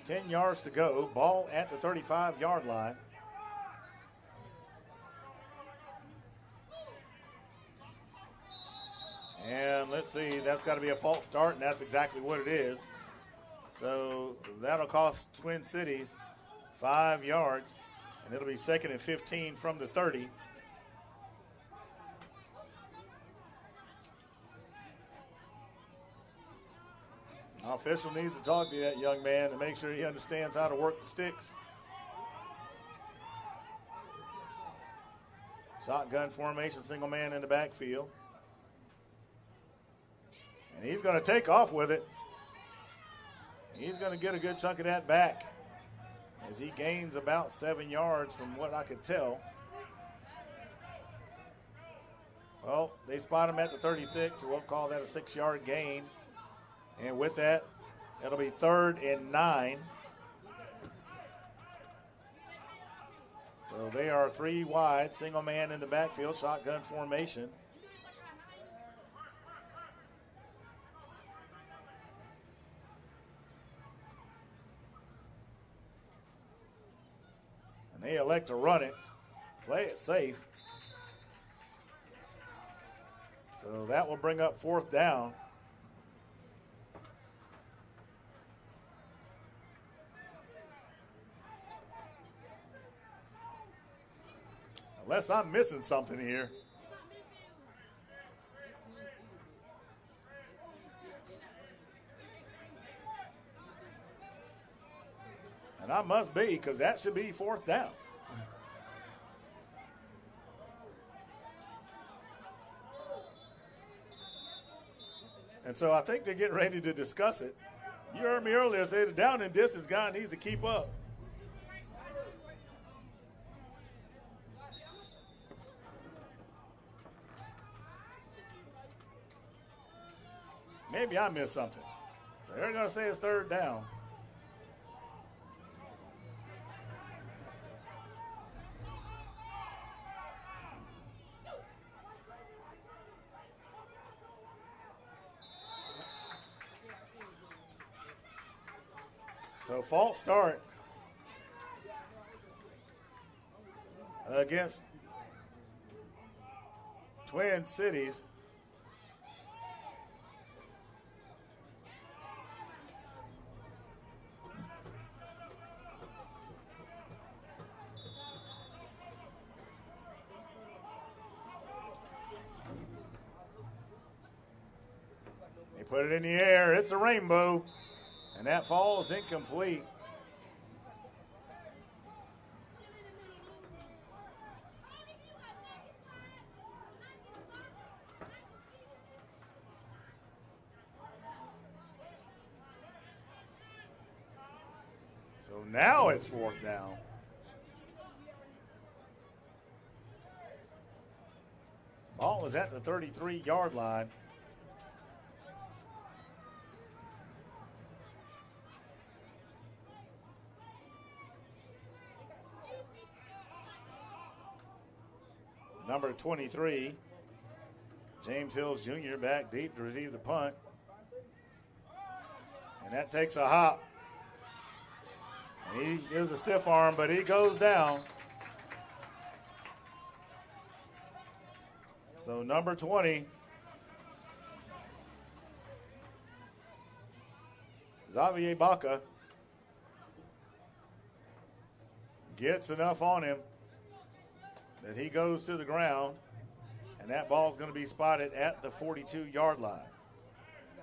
10 yards to go. Ball at the 35-yard line. And let's see, that's got to be a false start, and that's exactly what it is. So that'll cost Twin Cities 5 yards, and it'll be second and 15 from the 30. Our official needs to talk to that young man to make sure he understands how to work the sticks. Shotgun formation, single man in the backfield. And he's going to take off with it. He's going to get a good chunk of that back as he gains about 7 yards from what I could tell. Well, they spot him at the 36, so we'll call that a 6-yard gain. And with that, it'll be 3rd and 9. So they are 3 wide, single man in the backfield, shotgun formation. And they elect to run it, play it safe. So that will bring up 4th down. Unless I'm missing something here. And I must be, because that should be 4th down. And so I think they're getting ready to discuss it. You heard me earlier say the down and distance guy needs to keep up. Maybe I missed something. So they're going to say it's 3rd down. So false start against Twin Cities. They put it in the air. It's a rainbow. And that fall is incomplete. So now it's 4th down. Ball is at the 33-yard line. Number 23, James Hills Jr. back deep to receive the punt. And that takes a hop. And he gives a stiff arm, but he goes down. So number 20, Xavier Baca, gets enough on him that he goes to the ground, and that ball is going to be spotted at the 42-yard line.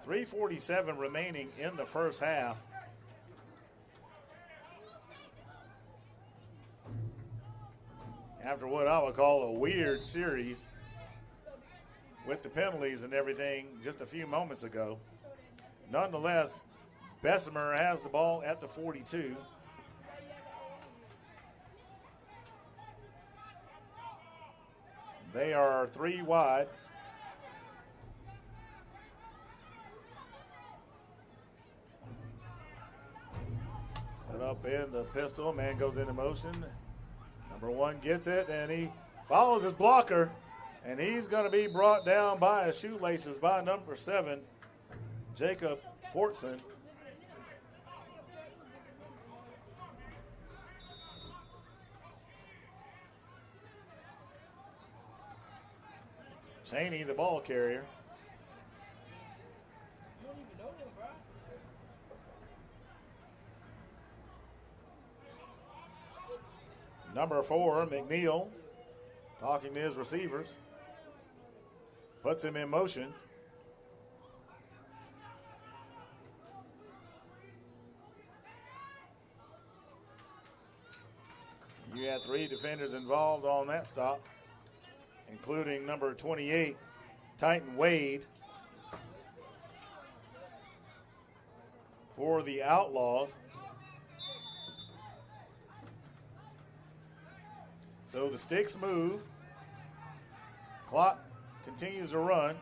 3:47 remaining in the first half. After what I would call a weird series with the penalties and everything just a few moments ago. Nonetheless, Bessemer has the ball at the 42. They are 3 wide. Set up in the pistol. Man goes into motion. Number 1 gets it, and he follows his blocker, and he's going to be brought down by his shoelaces by number 7, Jacob Fortson. Cheney, the ball carrier. Number 4, McNeil, talking to his receivers, puts him in motion. You had 3 defenders involved on that stop, including number 28, Titan Wade, for the Outlaws. So the sticks move. Clock continues to run.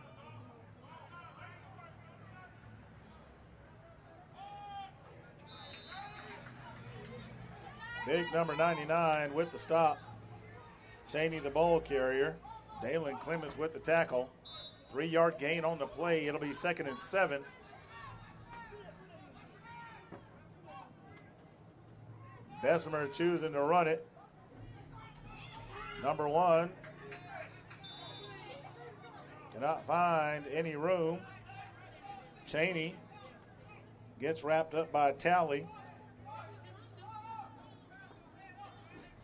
Big number 99 with the stop. Cheney, the ball carrier. Dalen Clemens with the tackle. 3-yard gain on the play. It'll be 2nd and 7. Bessemer choosing to run it. Number 1 cannot find any room. Cheney gets wrapped up by Talley.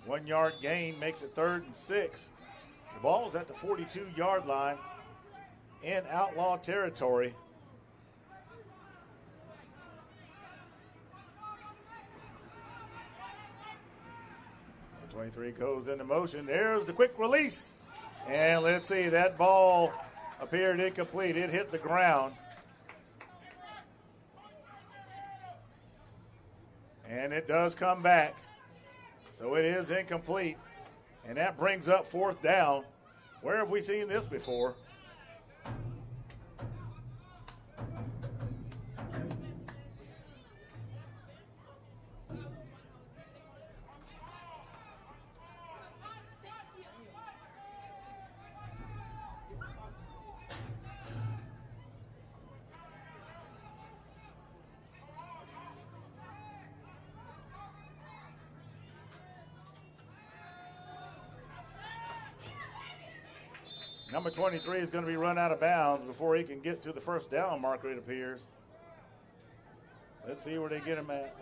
1-yard gain makes it 3rd and 6. The ball's at the 42-yard line in Outlaw territory. 23 goes into motion. There's the quick release. And let's see, that ball appeared incomplete. It hit the ground. And it does come back. So it is incomplete. And that brings up 4th down. Where have we seen this before? Number 23 is going to be run out of bounds before he can get to the 1st down marker, it appears. Let's see where they get him at.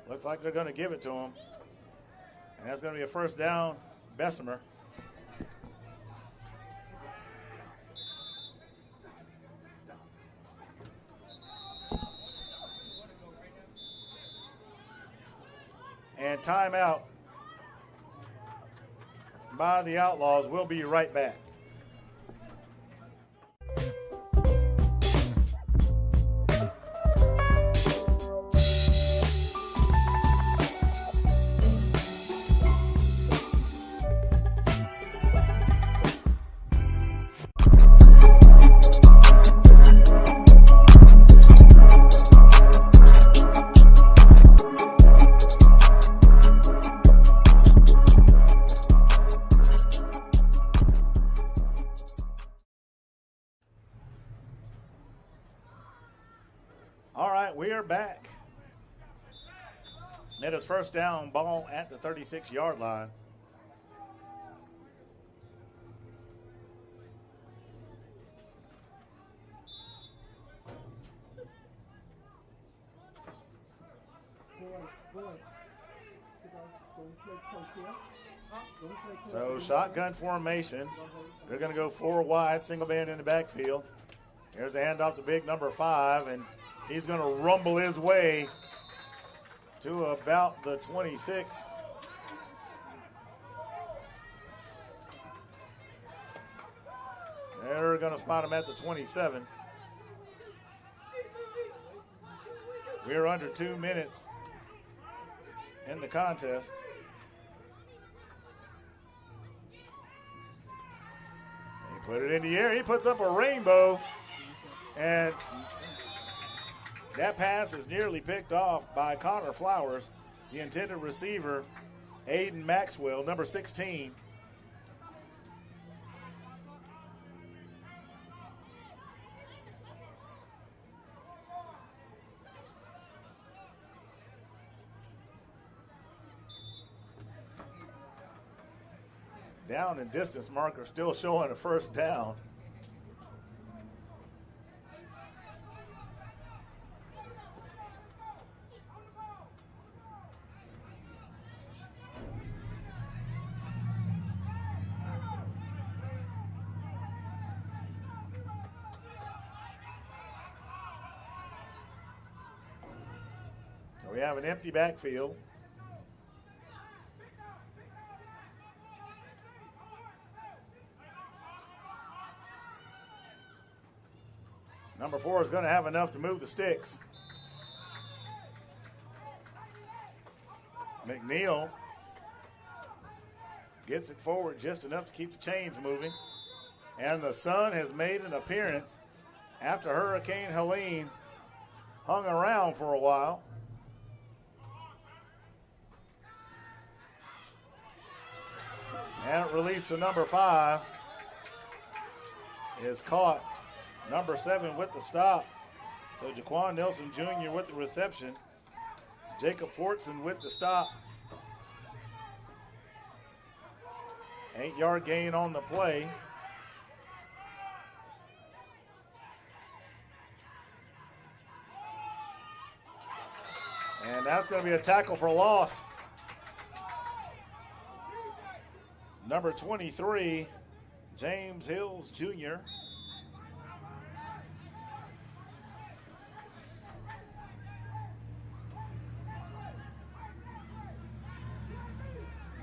Looks like they're going to give it to him. And that's going to be a 1st down, Bessemer. And timeout by the Outlaws. We'll be right back. Back. It is 1st down, ball at the 36-yard line. So shotgun formation. They're going to go 4 wide, single man in the backfield. Here's a handoff to big number 5, and he's going to rumble his way to about the 26. They're going to spot him at the 27. We're under 2 minutes in the contest. He put it in the air. He puts up a rainbow, and that pass is nearly picked off by Connor Flowers, the intended receiver, Aiden Maxwell, number 16. Down and distance marker still showing a first down. So we have an empty backfield. Number 4 is going to have enough to move the sticks. McNeil gets it forward just enough to keep the chains moving. And the sun has made an appearance after Hurricane Helene hung around for a while. And it released to number 5. Is caught. Number 7 with the stop. So Jaquan Nelson Jr. with the reception. Jacob Fortson with the stop. 8-yard gain on the play. And that's going to be a tackle for loss. Number 23, James Hills Jr.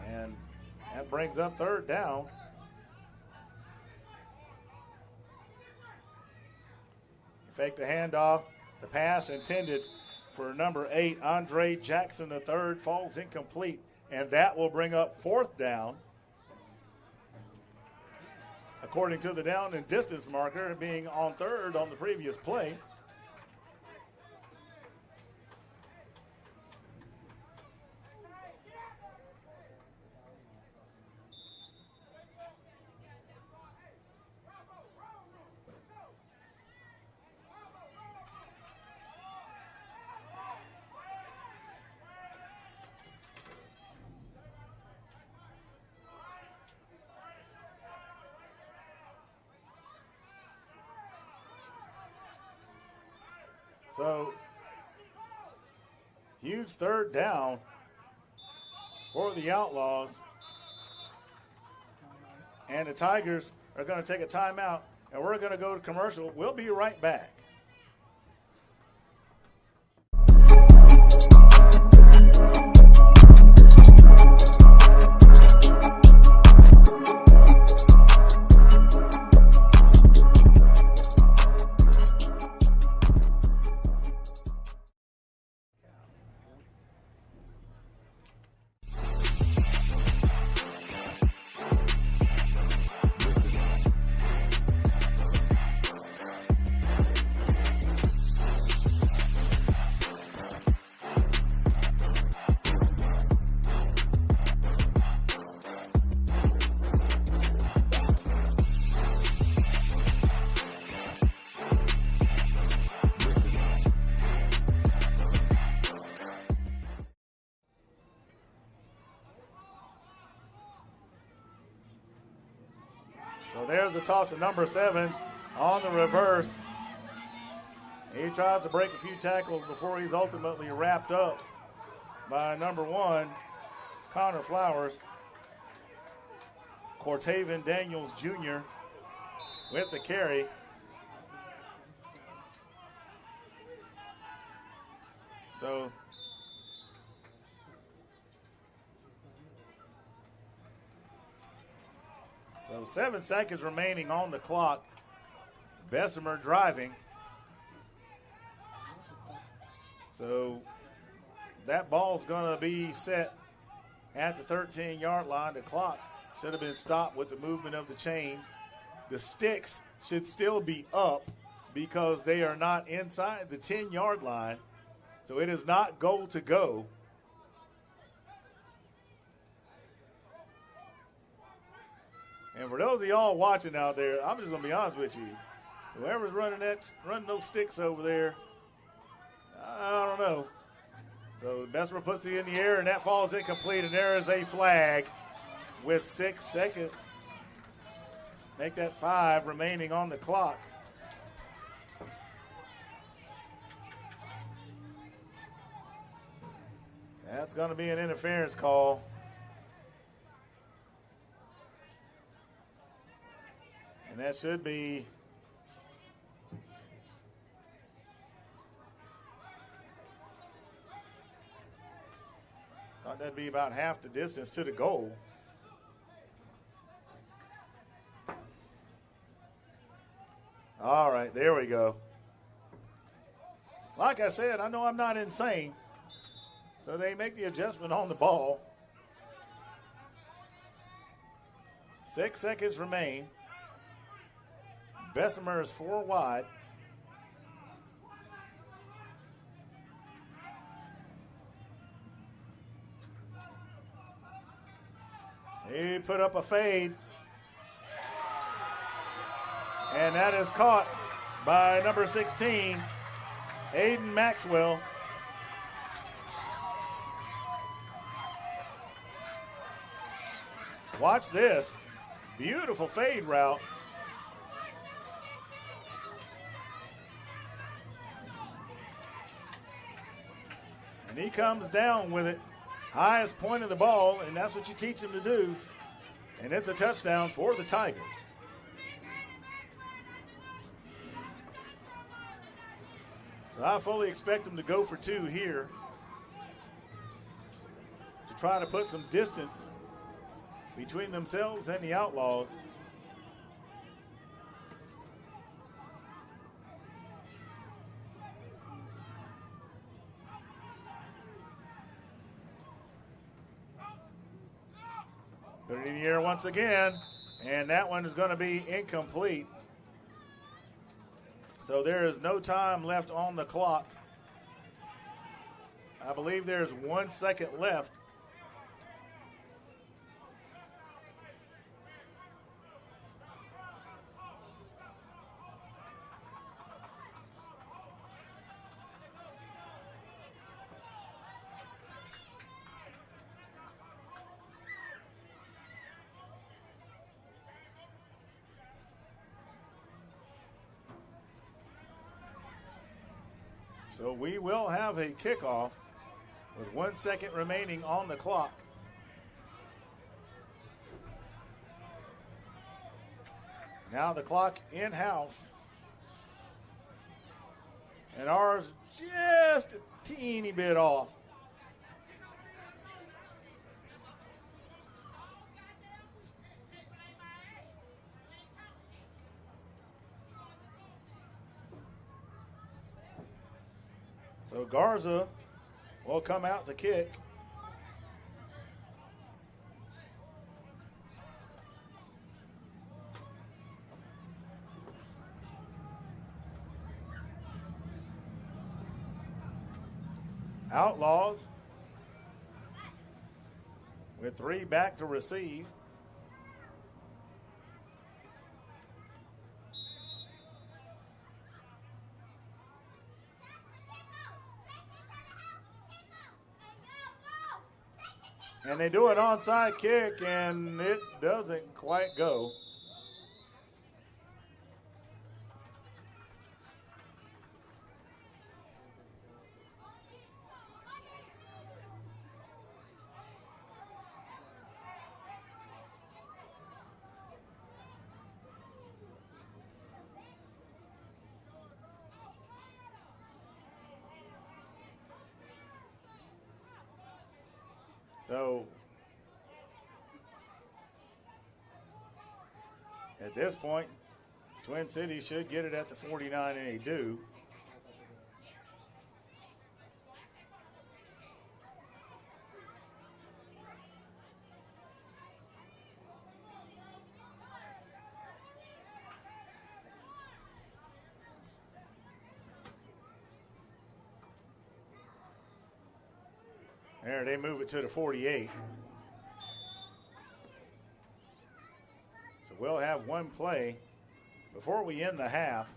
And that brings up third down. Fake the handoff. The pass intended for number 8, Andre Jackson III, falls incomplete. And that will bring up fourth down. According to the down and distance marker, being on third on the previous play. So, huge third down for the Outlaws. And the Tigers are going to take a timeout, and we're going to go to commercial. We'll be right back. So there's the toss to number 7 on the reverse. He tries to break a few tackles before he's ultimately wrapped up by number 1, Connor Flowers. Cortavian Daniels Jr. with the carry. So 7 seconds remaining on the clock. Bessemer driving. So that ball's going to be set at the 13-yard line. The clock should have been stopped with the movement of the chains. The sticks should still be up because they are not inside the 10-yard line. So it is not goal to go. And for those of y'all watching out there, I'm just going to be honest with you. Whoever's running those sticks over there, I don't know. So Bessemer puts it in the air, and that falls incomplete, and there is a flag with 6 seconds. Make that 5 remaining on the clock. That's going to be an interference call. And that should be thought that'd be about half the distance to the goal. All right, there we go. Like I said, I know I'm not insane. So they make the adjustment on the ball. 6 seconds remain. Bessemer is 4 wide. He put up a fade. And that is caught by number 16, Aiden Maxwell. Watch this. Beautiful fade route. And he comes down with it. Highest point of the ball, and that's what you teach him to do. And it's a touchdown for the Tigers. So I fully expect them to go for 2 here to try to put some distance between themselves and the Outlaws. Put it in the air once again, and that one is going to be incomplete. So there is no time left on the clock. I believe there's 1 second left. So we will have a kickoff with 1 second remaining on the clock. Now the clock in-house. And ours just a teeny bit off. So Garza will come out to kick. Outlaws with 3 back to receive. And they do an onside kick, and it doesn't quite go. So at this point, Twin Cities should get it at the 49, and they do. There, they move it to the 48. So we'll have one play before we end the half.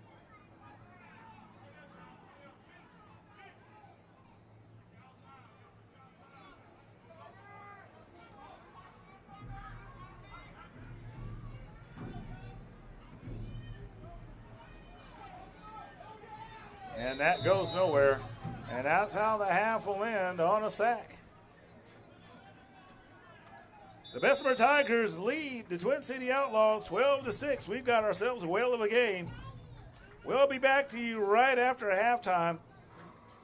And that goes nowhere. And that's how the half will end, on a sack. The Bessemer Tigers lead the Twin City Outlaws 12-6. We've got ourselves a whale of a game. We'll be back to you right after halftime.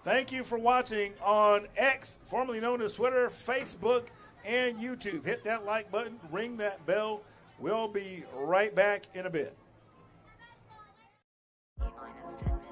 Thank you for watching on X, formerly known as Twitter, Facebook, and YouTube. Hit that like button, ring that bell. We'll be right back in a bit. Minus 10 minutes.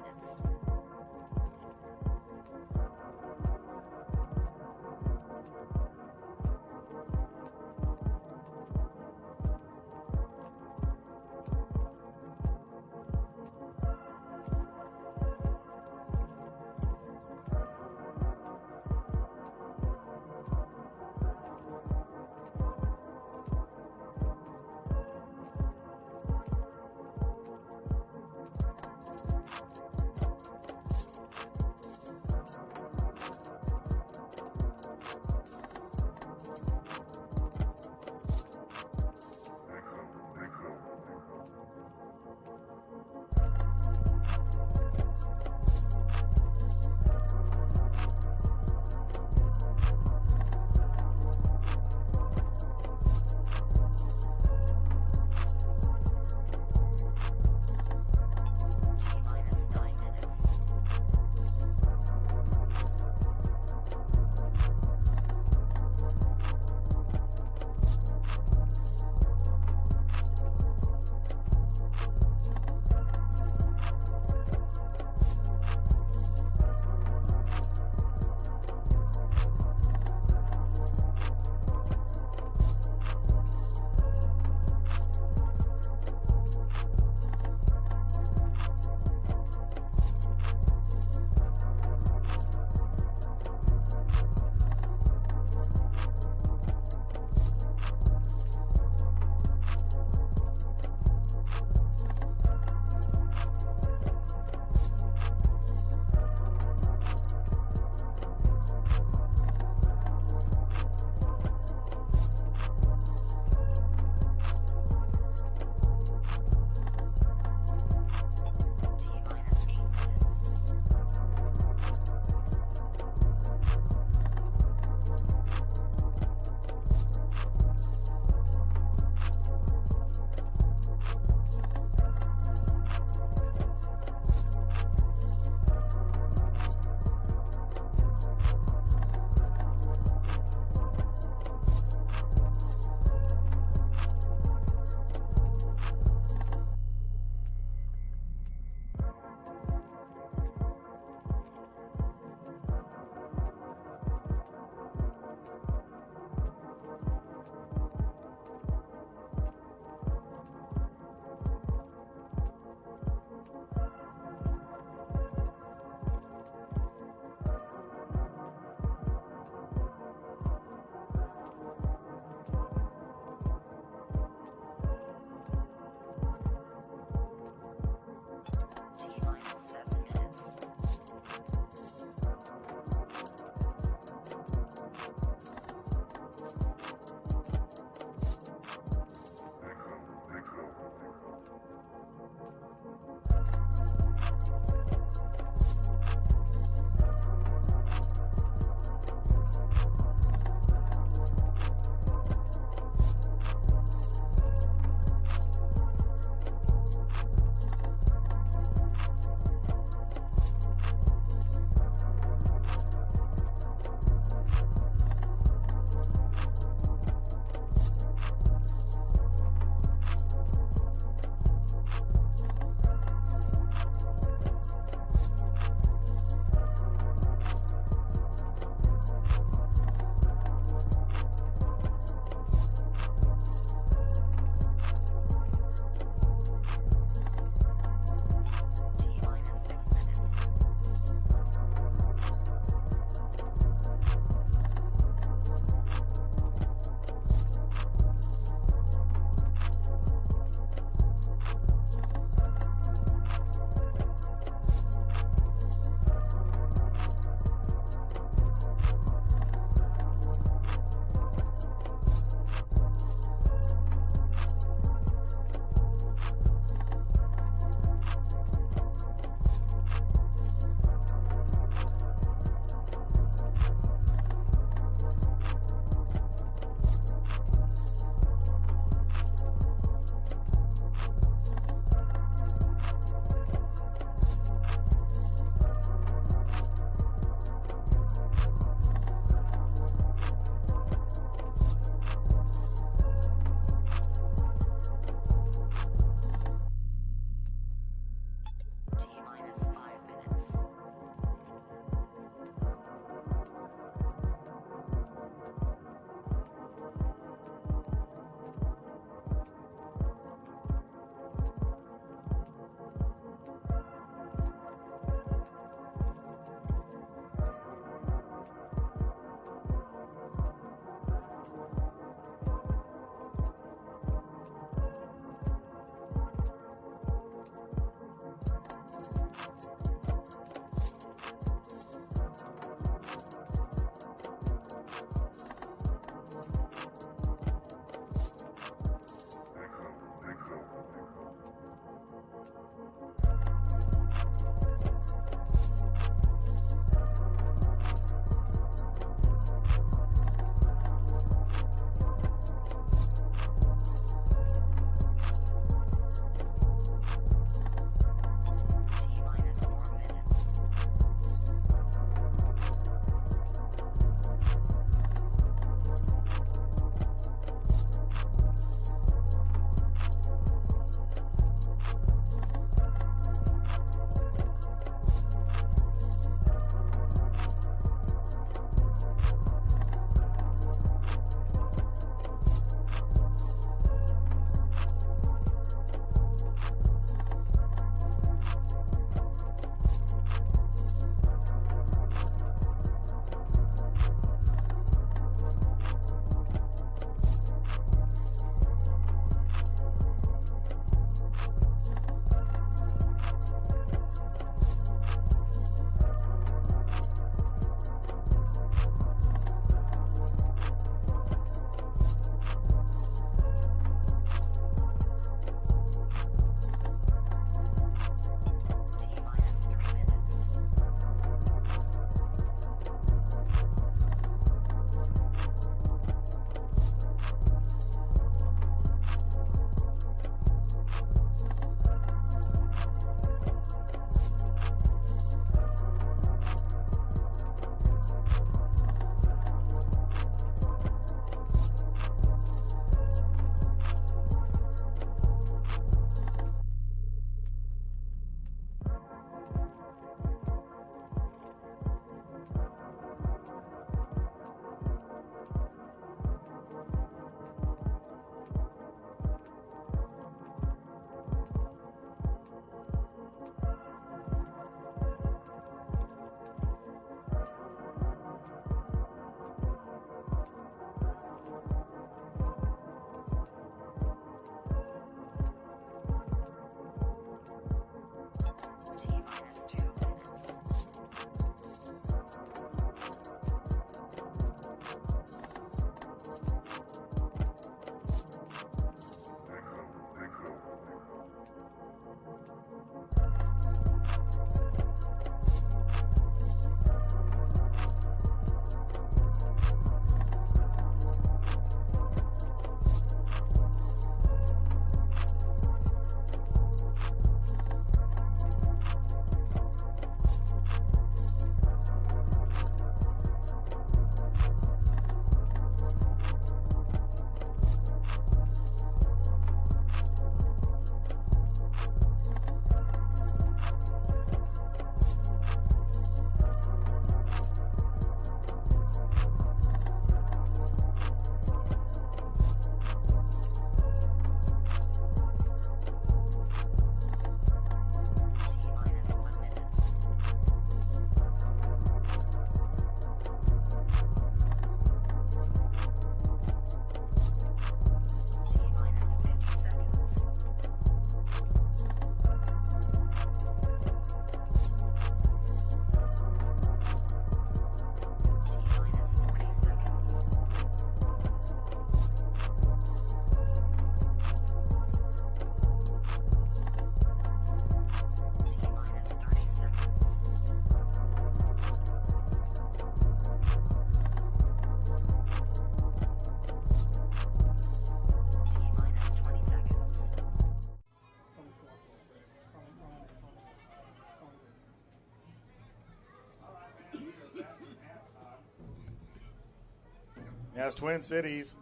as Twin Cities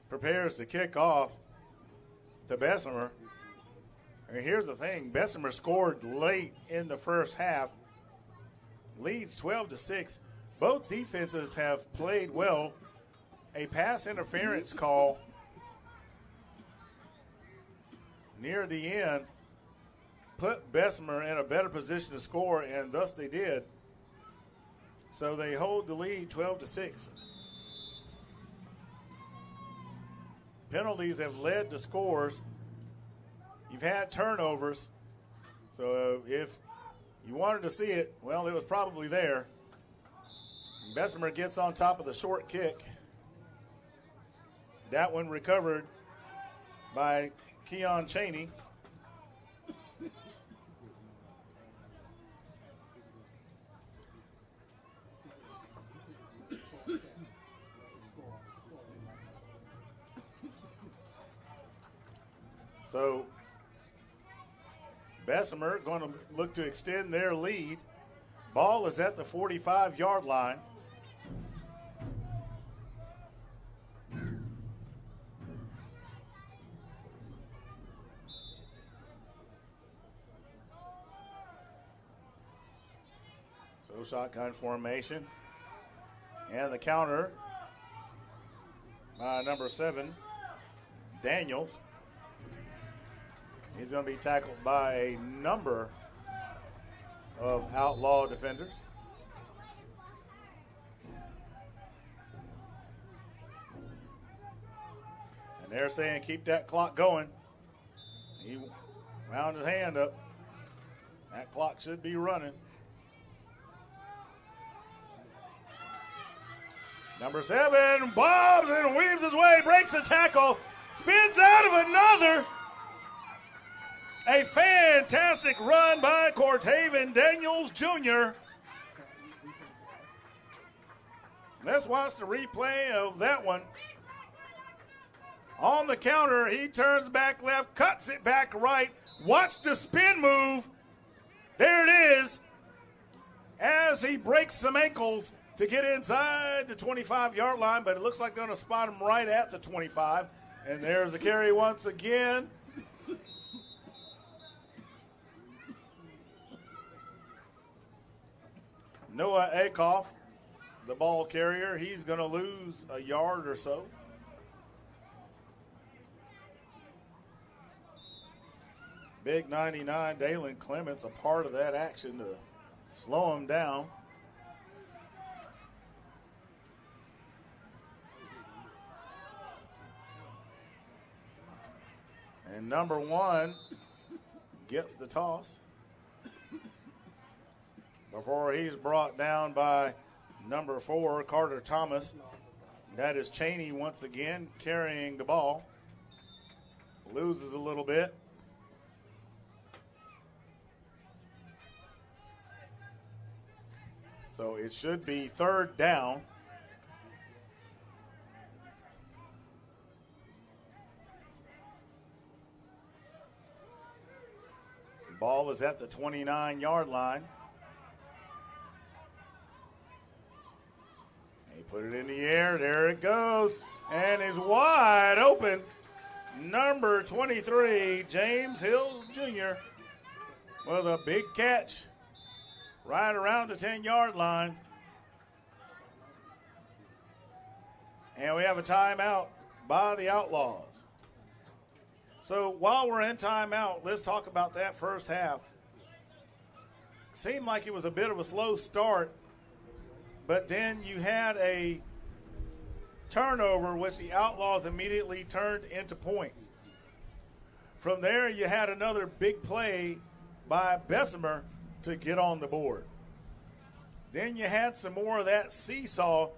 prepares to kick off to Bessemer. And here's the thing, Bessemer scored late in the first half, leads 12-6. Both defenses have played well. A pass interference call near the end put Bessemer in a better position to score, and thus they did. So they hold the lead 12-6. Penalties have led to scores. You've had turnovers. So if you wanted to see it, well, it was probably there. Bessemer gets on top of the short kick. That one recovered by Keon Chaney. So Bessemer going to look to extend their lead. Ball is at the 45-yard line. So shotgun formation. And the counter by number 7, Daniels. He's going to be tackled by a number of Outlaw defenders. And they're saying keep that clock going. He wound his hand up. That clock should be running. Number 7 bobs and weaves his way, breaks a tackle, spins out of another. A fantastic run by Cortavian Daniels Jr. Let's watch the replay of that one. On the counter, he turns back left, cuts it back right. Watch the spin move. There it is. As he breaks some ankles to get inside the 25-yard line, but it looks like they're going to spot him right at the 25. And there's the carry once again. Noah Akoff, the ball carrier, he's going to lose a yard or so. Big 99, Dalen Clements, a part of that action to slow him down. And number 1 gets the toss before he's brought down by number 4, Carter Thomas. That is Chaney once again carrying the ball. Loses a little bit. So it should be 3rd down. Ball is at the 29-yard line. He put it in the air. There it goes. And is wide open. Number 23, James Hills Jr. with a big catch right around the 10-yard line. And we have a timeout by the Outlaws. So while we're in timeout, let's talk about that first half. Seemed like it was a bit of a slow start, but then you had a turnover, which the Outlaws immediately turned into points. From there, you had another big play by Bessemer to get on the board. Then you had some more of that seesaw,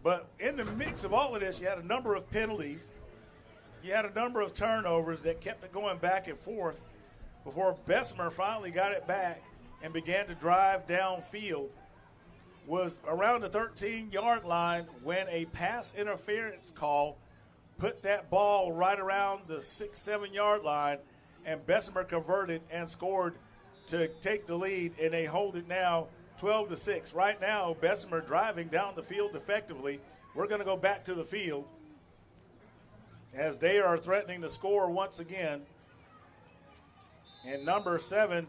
but in the mix of all of this, you had a number of penalties. You had a number of turnovers that kept it going back and forth before Bessemer finally got it back and began to drive downfield. Was around the 13-yard line when a pass interference call put that ball right around the 6-7 yard line, and Bessemer converted and scored to take the lead, and they hold it now 12-6. Right now, Bessemer driving down the field effectively. We're going to go back to the field as they are threatening to score once again. And number 7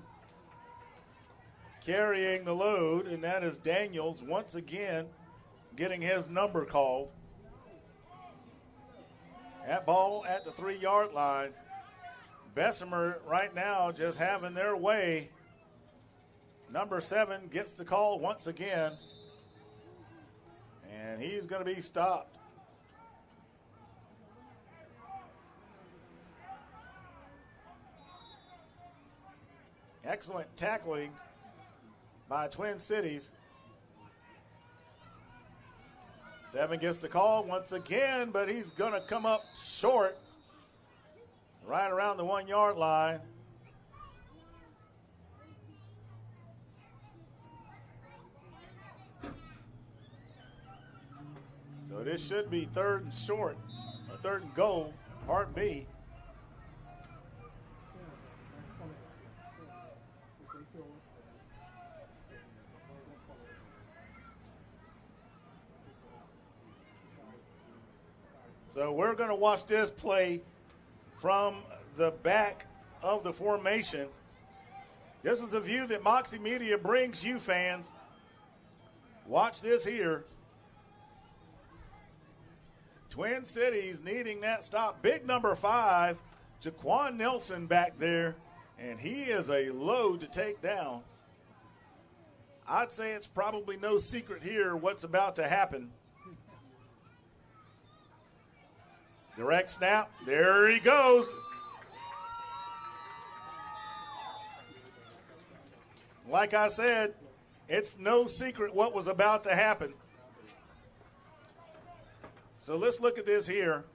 carrying the load, and that is Daniels once again getting his number called. That ball at the 3-yard line. Bessemer right now just having their way. Number 7 gets the call once again, and he's going to be stopped. Excellent tackling by Twin Cities. 7 gets the call once again, but he's going to come up short right around the 1-yard line. So this should be 3rd and short, or 3rd and goal, part B. So we're going to watch this play from the back of the formation. This is a view that Moxie Media brings you, fans. Watch this here. Twin Cities needing that stop. Big number 5, Jaquan Nelson back there, and he is a load to take down. I'd say it's probably no secret here what's about to happen. Direct snap. There he goes. Like I said, it's no secret what was about to happen. So let's look at this here.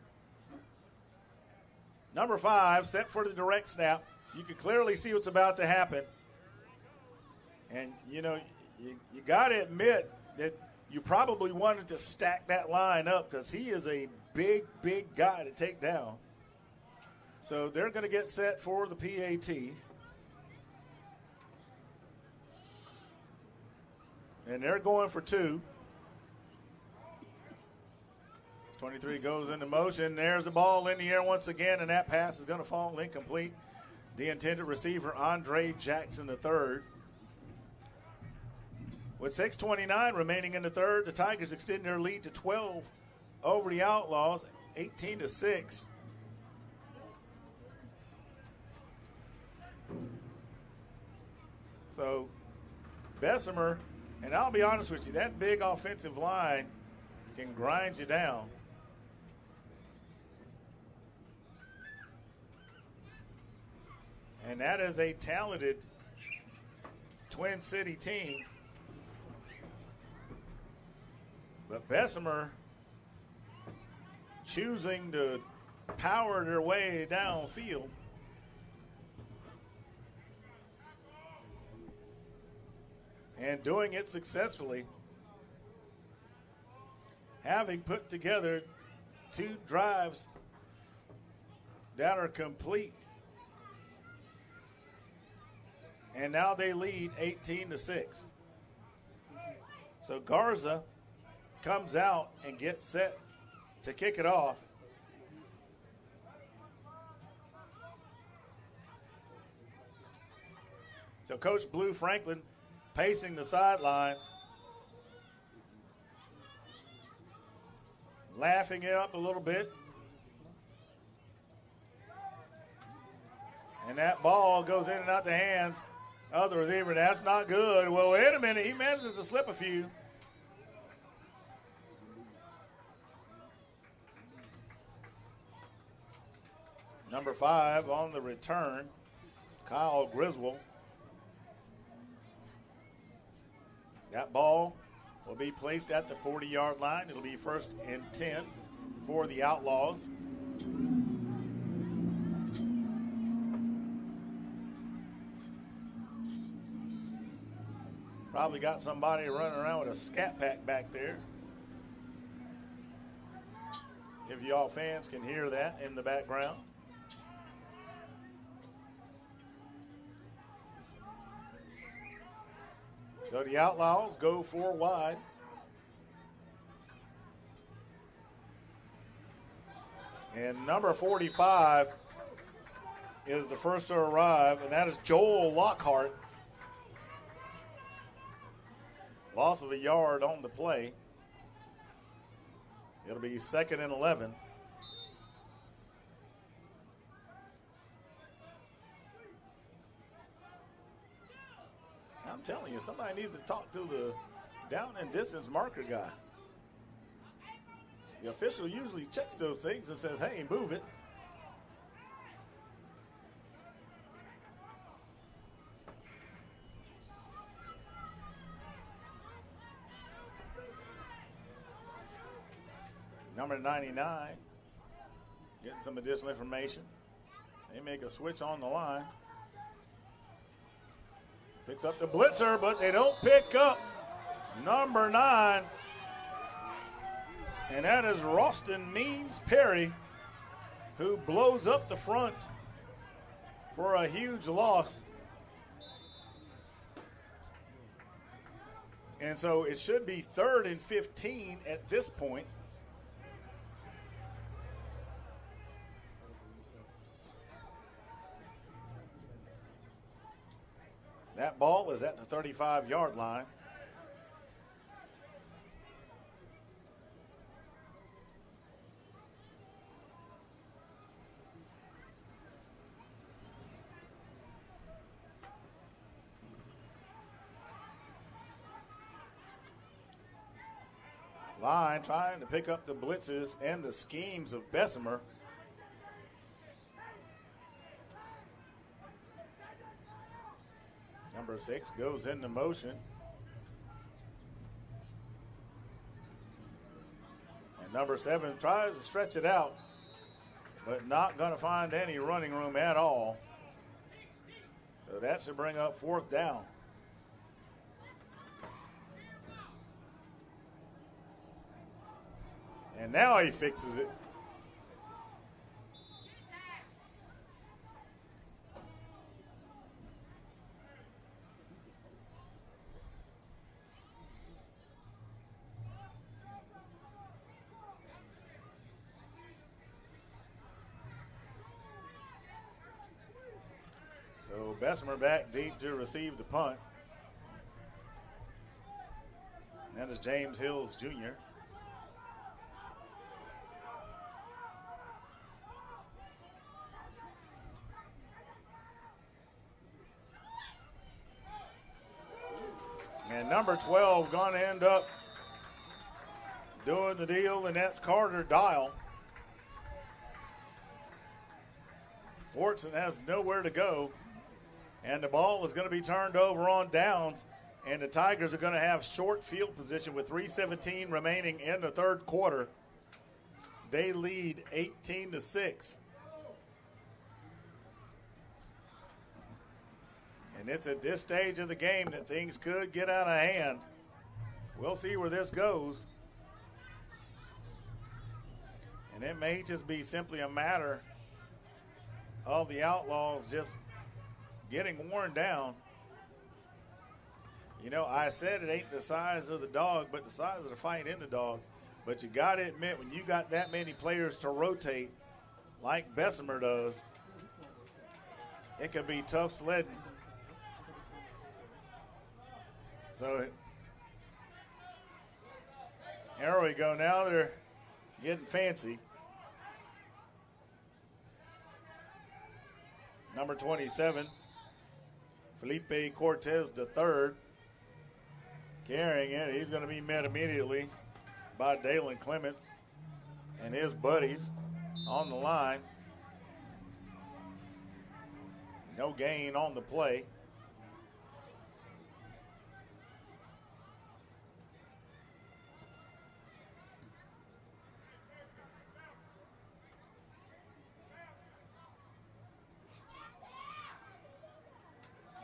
Number 5 set for the direct snap. You can clearly see what's about to happen. And, you know, you got to admit that you probably wanted to stack that line up because he is a big, big guy to take down. So they're going to get set for the PAT. And they're going for 2. 23 goes into motion. There's the ball in the air once again, and that pass is going to fall incomplete. The intended receiver, Andre Jackson III. With 6:29 remaining in the third, the Tigers extend their lead to 12 over the Outlaws, 18-6. So Bessemer, and I'll be honest with you, that big offensive line can grind you down. And that is a talented Twin City team. But Bessemer choosing to power their way downfield. And doing it successfully. Having put together 2 drives that are complete. And now they lead 18-6. So Garza comes out and gets set to kick it off. So Coach Blue Franklin pacing the sidelines, laughing it up a little bit. And that ball goes in and out the hands of the receiver. That's not good. Well, wait a minute. He manages to slip a few. Number 5 on the return, Kyle Griswold. That ball will be placed at the 40-yard line. It'll be 1st and 10 for the Outlaws. Probably got somebody running around with a scat pack back there. If y'all fans can hear that in the background. So the Outlaws go 4 wide. And number 45 is the first to arrive, and that is Joel Lockhart. Loss of a yard on the play. It'll be 2nd and 11. I'm telling you, somebody needs to talk to the down and distance marker guy. The official usually checks those things and says, hey, move it. Number 99, getting some additional information. They make a switch on the line. Picks up the blitzer, but they don't pick up number 9. And that is Ralston Means Perry, who blows up the front for a huge loss. And so it should be 3rd and 15 at this point. That ball is at the 35-yard line. Line trying to pick up the blitzes and the schemes of Bessemer. Number 6 goes into motion. And number 7 tries to stretch it out, but not going to find any running room at all. So that should bring up 4th down. And now he fixes it. So Bessemer back deep to receive the punt. That is James Hills Jr. And number 12 going to end up doing the deal, and that's Carter Dial. Fortson has nowhere to go, and the ball is going to be turned over on downs, and the Tigers are going to have short field position with 3:17 remaining in the 3rd quarter. They lead 18-6. And it's at this stage of the game that things could get out of hand. We'll see where this goes. And it may just be simply a matter of the Outlaws just getting worn down. You know, I said it ain't the size of the dog, but the size of the fight in the dog. But you got to admit, when you got that many players to rotate like Bessemer does, it could be tough sledding. So there we go. Now they're getting fancy. Number 27, Felipe Cortez III, carrying it. He's going to be met immediately by Dalen Clements and his buddies on the line. No gain on the play.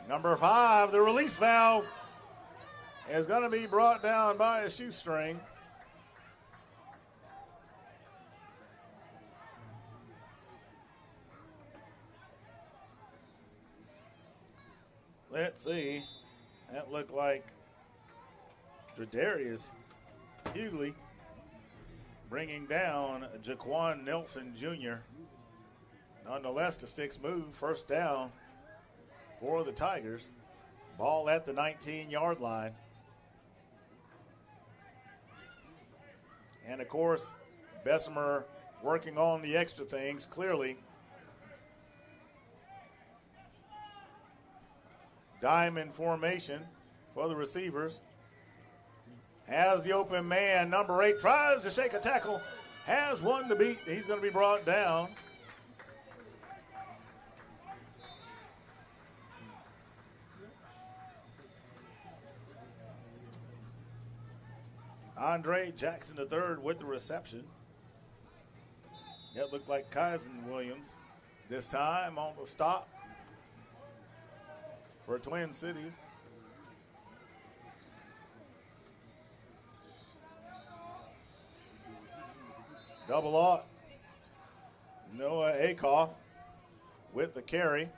Number 5, the release valve is going to be brought down by a shoestring. Let's see. That looked like Tredarius Hughley bringing down Jaquan Nelson Jr. Nonetheless, the sticks move. First down for the Tigers. Ball at the 19-yard line. And, of course, Bessemer working on the extra things, clearly. Diamond formation for the receivers. Has the open man, number 8, tries to shake a tackle. Has one to beat. He's going to be brought down. Andre Jackson III with the reception. That looked like Kyson Williams this time on the stop for Twin Cities. Double aught. Noah Akoff with the carry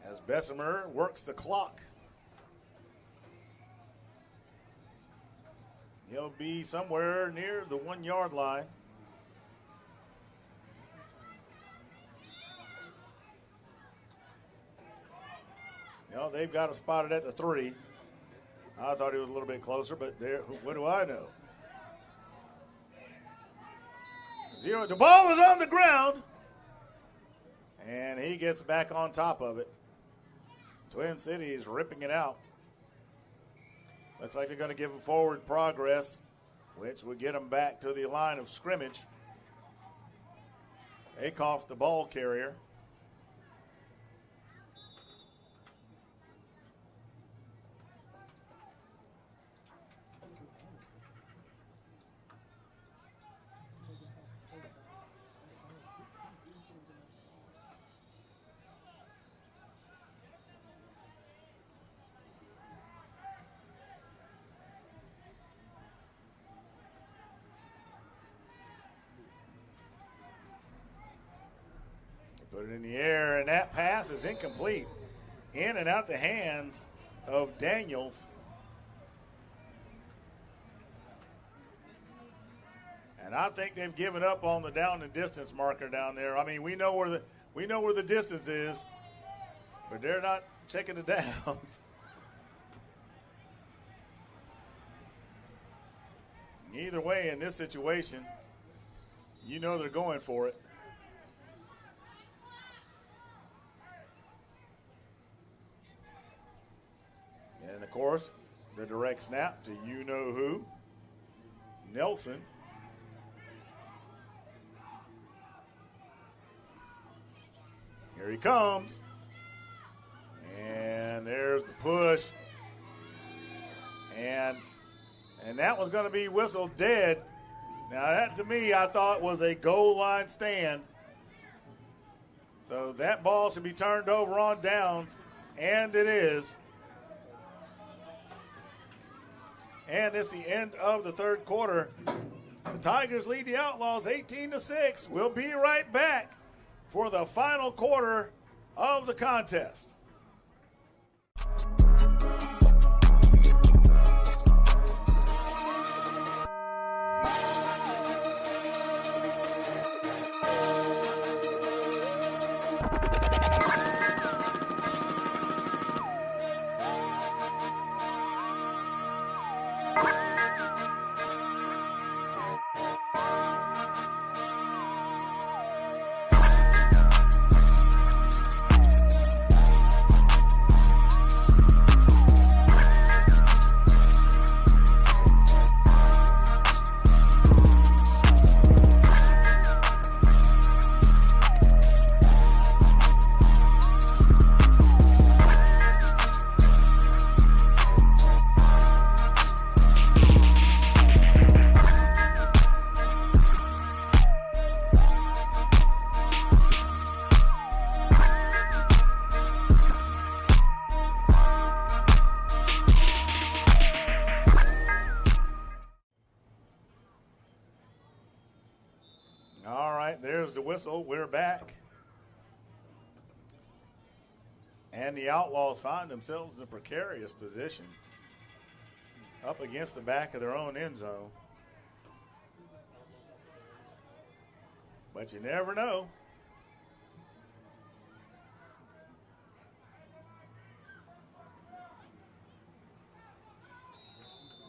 as Bessemer works the clock. He'll be somewhere near the 1-yard line. No, they've got him spotted at the 3. I thought he was a little bit closer, but there, what do I know? 0. The ball is on the ground, and he gets back on top of it. Twin Cities ripping it out. Looks like they're going to give him forward progress, which would get him back to the line of scrimmage. Akoff, the ball carrier. Put it in the air, and that pass is incomplete. In and out the hands of Daniels. And I think they've given up on the down and distance marker down there. I mean, we know where the distance is, but they're not checking the downs. Either way, in this situation, you know they're going for it. And, of course, the direct snap to you-know-who, Nelson. Here he comes. And there's the push. And that was going to be whistled dead. Now, that to me I thought was a goal line stand. So that ball should be turned over on downs, and it is. And it's the end of the third quarter. The Tigers lead the Outlaws 18-6. We'll be right back for the final quarter of the contest. There's the whistle. We're back. And the Outlaws find themselves in a precarious position up against the back of their own end zone. But you never know.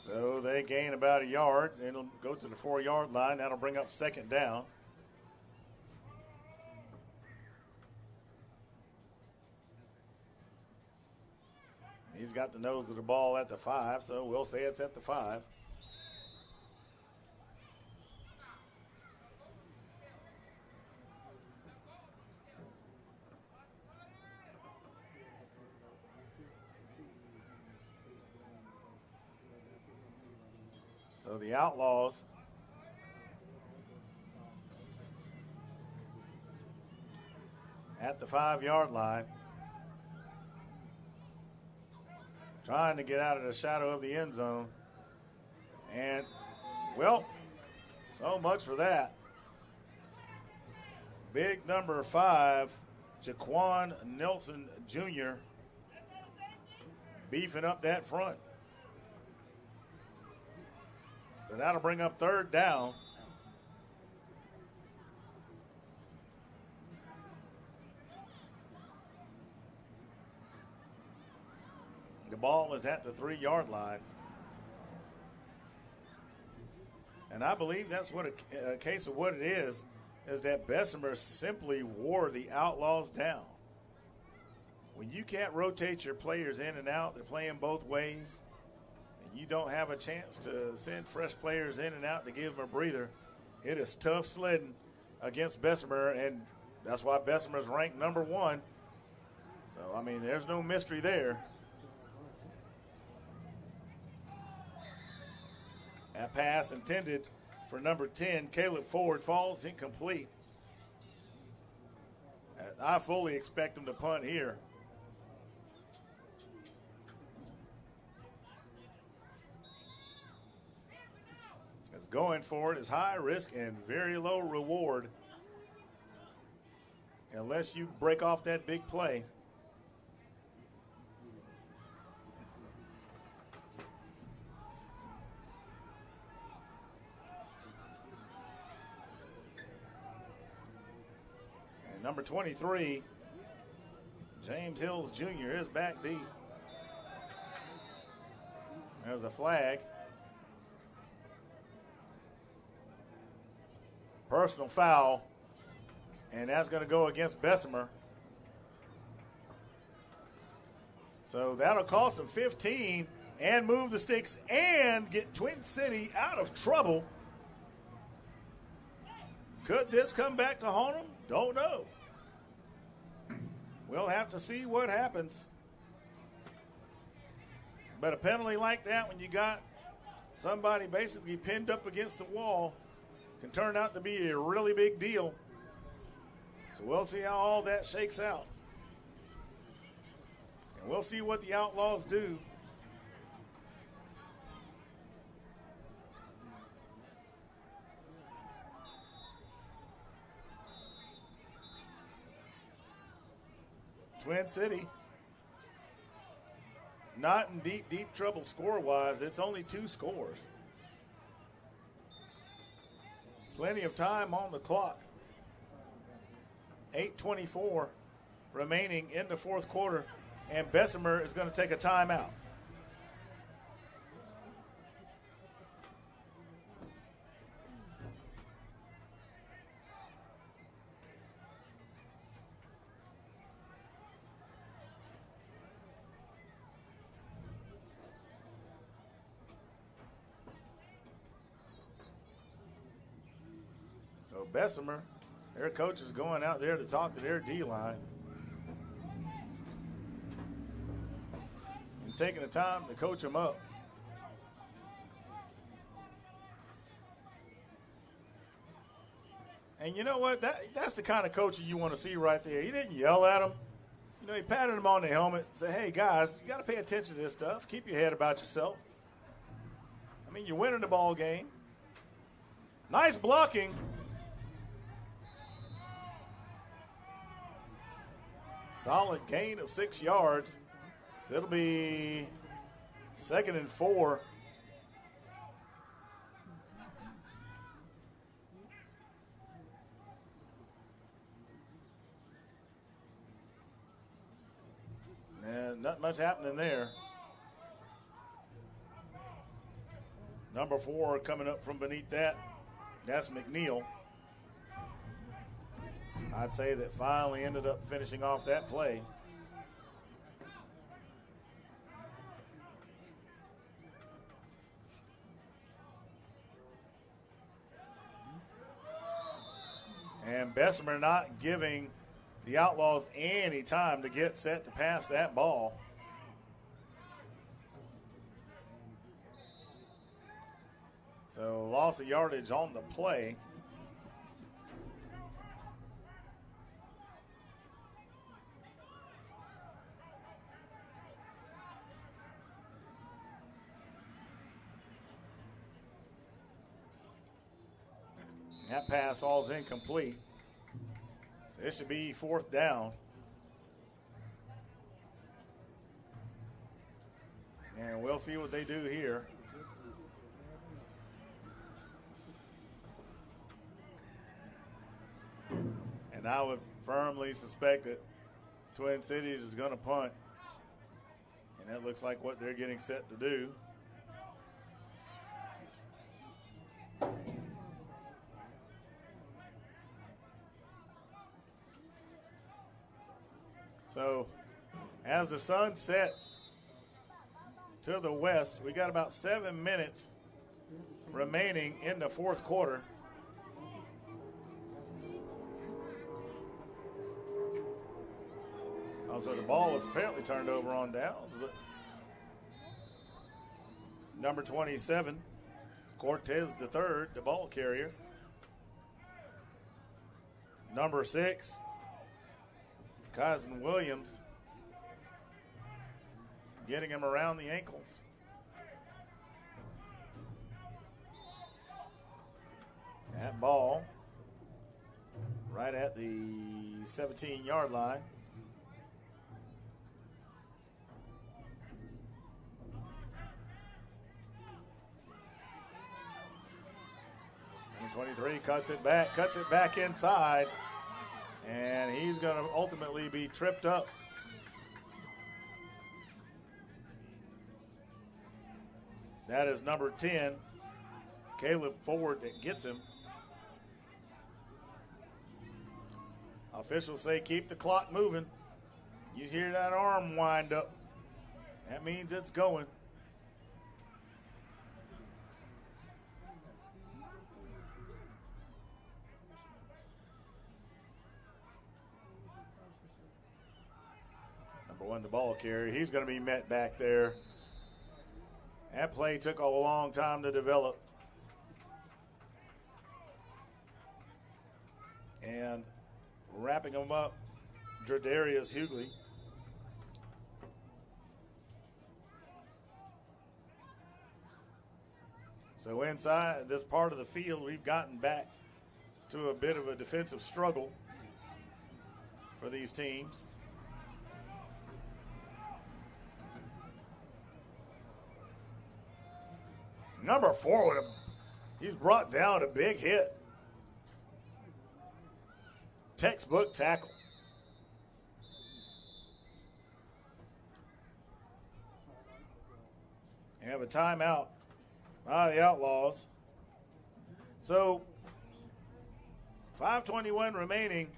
So they gain about a yard. It'll go to the 4-yard line. That'll bring up second down. He's got the nose of the ball at the 5, so we'll say it's at the 5. So the Outlaws at the 5-yard line, trying to get out of the shadow of the end zone. And, well, so much for that. Big number 5, Jaquan Nelson Jr. beefing up that front. So that'll bring up third down. The ball is at the 3-yard line. And I believe that's what a case of what it is that Bessemer simply wore the Outlaws down. When you can't rotate your players in and out, they're playing both ways, and you don't have a chance to send fresh players in and out to give them a breather, it is tough sledding against Bessemer, and that's why Bessemer's ranked number 1. So, I mean, there's no mystery there. That pass intended for number 10, Caleb Ford, falls incomplete. And I fully expect him to punt here. As going for it is high risk and very low reward unless you break off that big play. Number 23, James Hills Jr. is back deep. There's a flag. Personal foul, and that's going to go against Bessemer. So that'll cost them 15 and move the sticks and get Twin City out of trouble. Could this come back to haunt them? Don't know. We'll have to see what happens. But a penalty like that, when you got somebody basically pinned up against the wall, can turn out to be a really big deal. So we'll see how all that shakes out. And we'll see what the Outlaws do. Twin City not in deep trouble score-wise. It's only 2 scores. Plenty of time on the clock. 8:24 remaining in the fourth quarter, and Bessemer is going to take a timeout. So Bessemer, their coach is going out there to talk to their D-line and taking the time to coach them up. And you know what? That's the kind of coaching you want to see right there. He didn't yell at them. You know, he patted them on the helmet and said, hey, guys, you got to pay attention to this stuff. Keep your head about yourself. I mean, you're winning the ball game. Nice blocking. Solid gain of 6 yards. So it'll be 2nd and 4 Not much happening there. Number 4 coming up from beneath that. That's McNeil. I'd say that finally ended up finishing off that play. And Bessemer not giving the Outlaws any time to get set to pass that ball. So loss of yardage on the play. That pass falls incomplete. So it should be 4th down. And we'll see what they do here. And I would firmly suspect that Twin Cities is going to punt. And that looks like what they're getting set to do. So as the sun sets to the west, we got about 7 minutes remaining in the 4th quarter. So the ball was apparently turned over on downs, but number 27, Cortez III, the ball carrier. Number 6, Cousin Williams, getting him around the ankles. That ball right at the 17-yard line. Number 23 cuts it back inside. And he's going to ultimately be tripped up. That is number 10, Caleb Ford, that gets him. Officials say keep the clock moving. You hear that arm wind up. That means it's going. One, the ball carrier. He's going to be met back there. That play took a long time to develop. And wrapping him up, Dredarius Hughley. So inside this part of the field, we've gotten back to a bit of a defensive struggle for these teams. Number 4 he's brought down a big hit. Textbook tackle. You have a timeout by the Outlaws. So 5:21 remaining.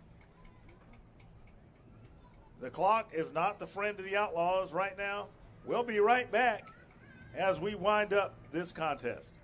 The clock is not the friend of the Outlaws right now. We'll be right back as we wind up this contest.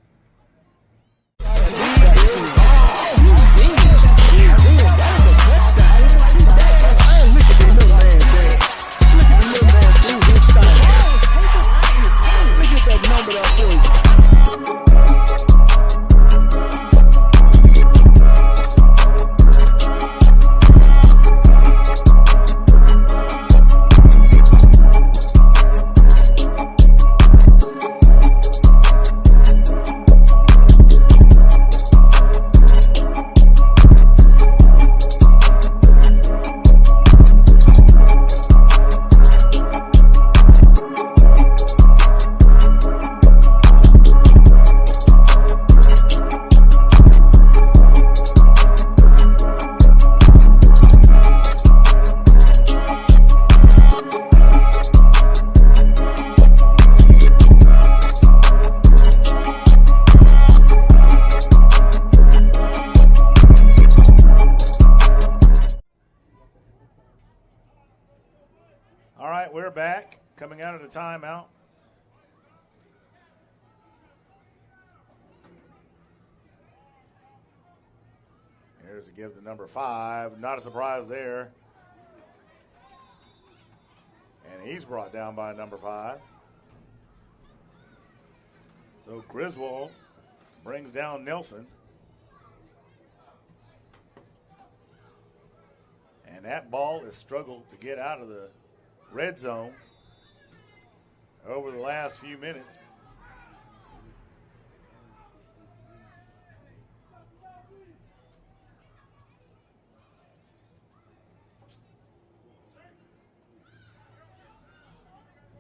back coming out of the timeout. Here's to give to number 5. Not a surprise there. And he's brought down by number 5. So Griswold brings down Nelson. And that ball has struggled to get out of the red zone over the last few minutes.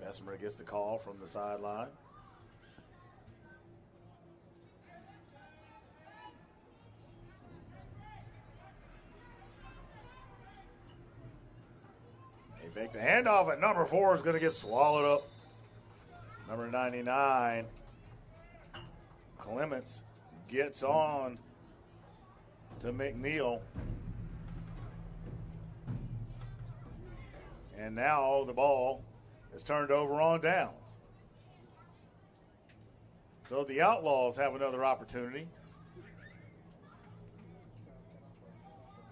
Bessemer gets the call from the sideline. They fake the handoff, and number 4 is going to get swallowed up. Number 99, Clements, gets on to McNeil. And now the ball is turned over on downs. So the Outlaws have another opportunity.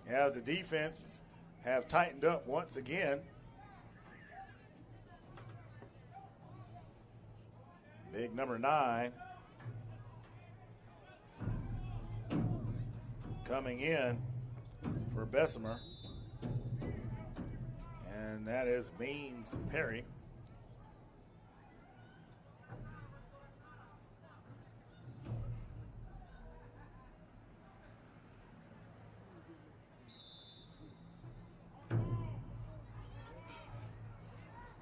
As the defenses have tightened up once again. Big number 9 coming in for Bessemer. And that is Beans Perry.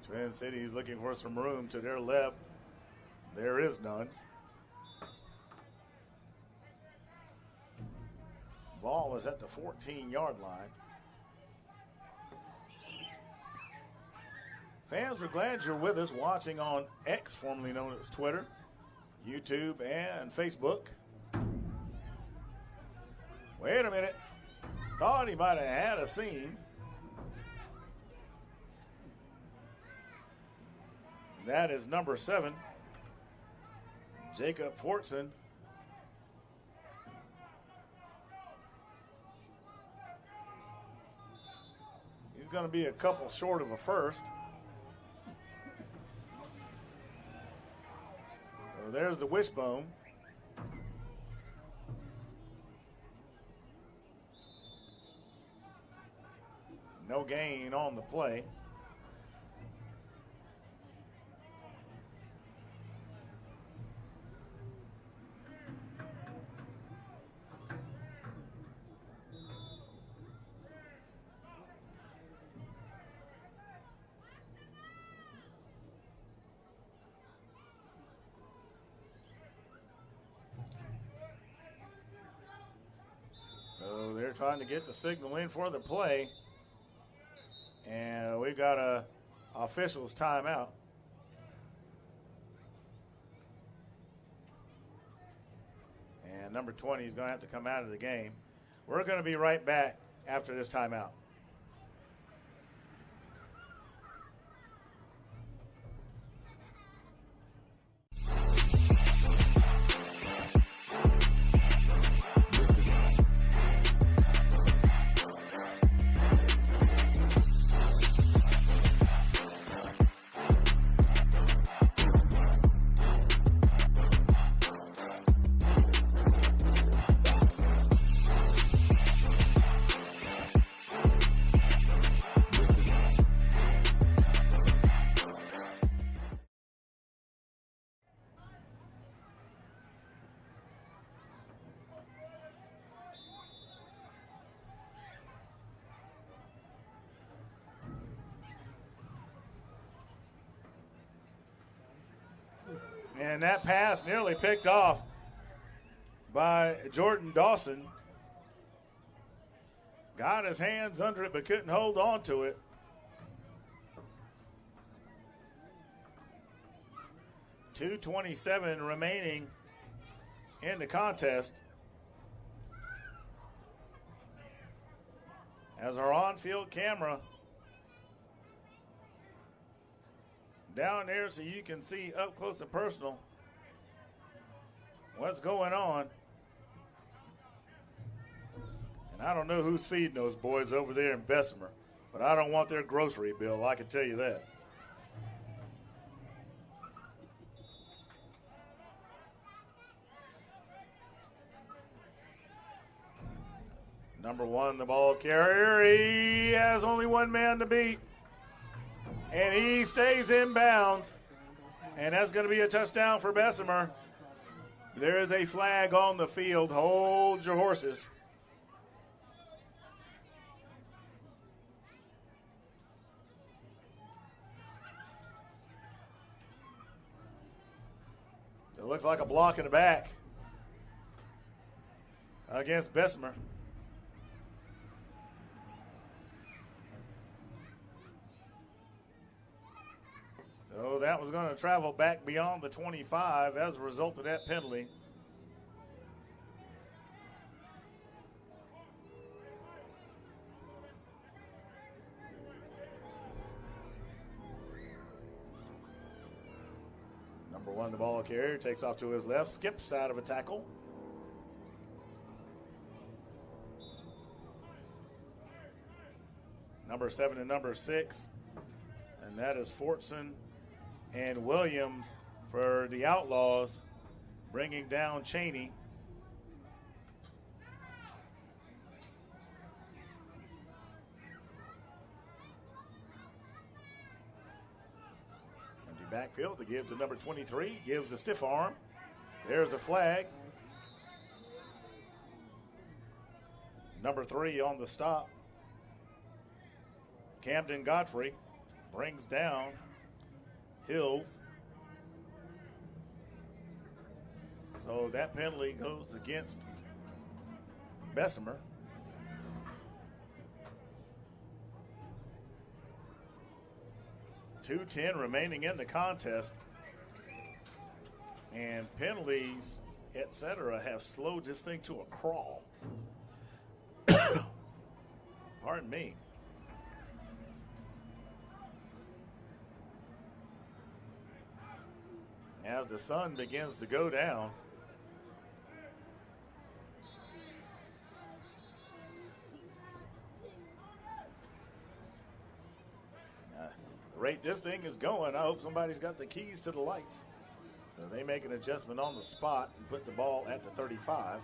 Twin Cities looking for some room to their left. There is none. Ball is at the 14-yard line. Fans, we're glad you're with us watching on X, formerly known as Twitter, YouTube, and Facebook. Wait a minute. Thought he might have had a seam. That is number 7, Jacob Fortson. He's going to be a couple short of a first. So there's the wishbone. No gain on the play. So they're trying to get the signal in for the play. And we've got a official's timeout. And number 20 is going to have to come out of the game. We're going to be right back after this timeout. And that pass nearly picked off by Jordan Dawson. Got his hands under it but couldn't hold on to it. .227 remaining in the contest. As our on-field camera down there so you can see up close and personal what's going on. And I don't know who's feeding those boys over there in Bessemer, but I don't want their grocery bill, I can tell you that. Number 1, the ball carrier. He has only one man to beat. And he stays in bounds. And that's going to be a touchdown for Bessemer. There is a flag on the field. Hold your horses. It looks like a block in the back against Bessemer. So that was going to travel back beyond the 25 as a result of that penalty. Number 1, the ball carrier, takes off to his left, skips out of a tackle. Number 7 and number 6, and that is Fortson and Williams for the Outlaws, bringing down Cheney. Empty backfield to give to number 23, gives a stiff arm. There's a flag. Number 3 on the stop. Camden Godfrey brings down Hills. So that penalty goes against Bessemer. .210 remaining in the contest. And penalties, etc., have slowed this thing to a crawl. Pardon me. As the sun begins to go down, the rate this thing is going, I hope somebody's got the keys to the lights. So they make an adjustment on the spot and put the ball at the 35.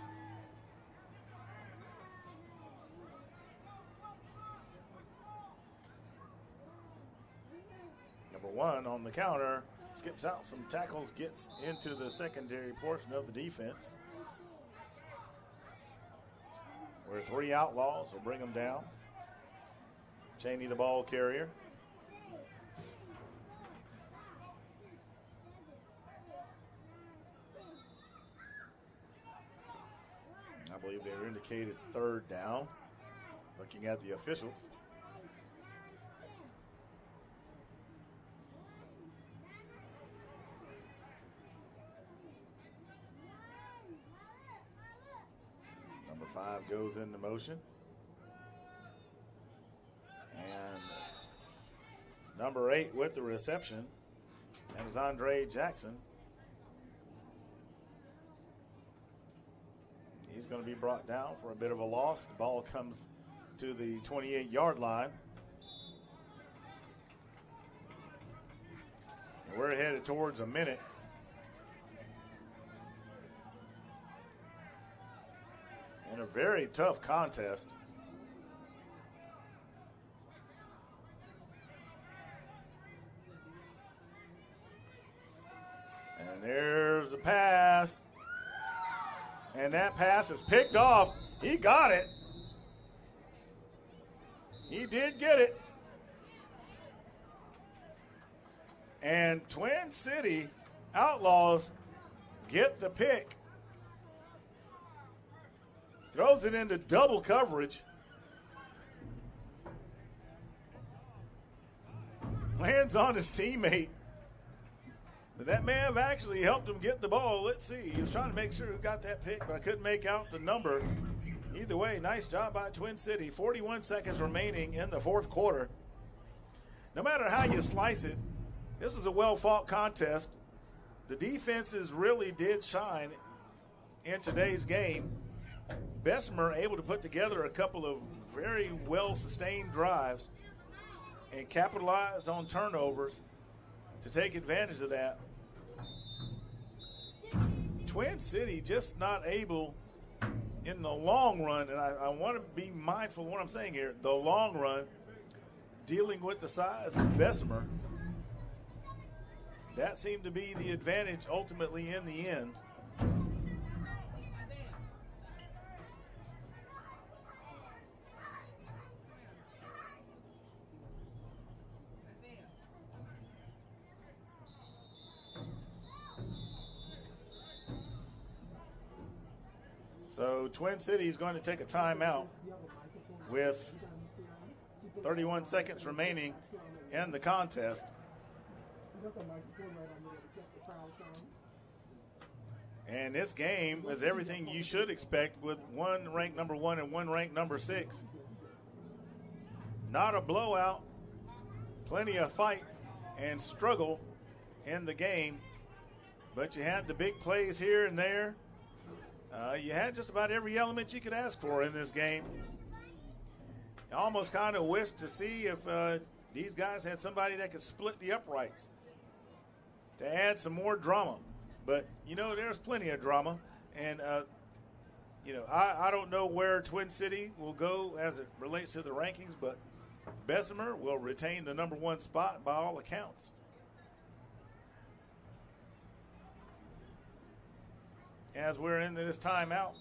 Number 1 on the counter. Skips out some tackles, gets into the secondary portion of the defense. Where 3 Outlaws will bring them down. Cheney, the ball carrier. I believe they're indicated 3rd down. Looking at the officials. Number 5 goes into motion. And number 8 with the reception. That is Andre Jackson. He's going to be brought down for a bit of a loss. The ball comes to the 28-yard line. And we're headed towards a minute. In a very tough contest. And there's the pass. And that pass is picked off. He got it. He did get it. And Twin City Outlaws get the pick. Throws it into double coverage. Lands on his teammate. But that may have actually helped him get the ball. Let's see. He was trying to make sure who got that pick, but I couldn't make out the number. Either way, nice job by Twin City. 41 seconds remaining in the fourth quarter. No matter how you slice it, This is a well-fought contest. The defenses really did shine in today's game. Bessemer able to put together a couple of very well-sustained drives and capitalized on turnovers to take advantage of that. Twin City just not able in the long run, and I want to be mindful of what I'm saying here, the long run, dealing with the size of Bessemer. That seemed to be the advantage ultimately in the end. So Twin City is going to take a timeout with 31 seconds remaining in the contest. And this game is everything you should expect with one ranked number 1 and one ranked number 6. Not a blowout, plenty of fight and struggle in the game, but you had the big plays here and there. You had just about every element you could ask for in this game. I almost kind of wish to see if these guys had somebody that could split the uprights to add some more drama. But, you know, there's plenty of drama. And, you know, I don't know where Twin City will go as it relates to the rankings, but Bessemer will retain the number 1 spot by all accounts. As we're into this timeout,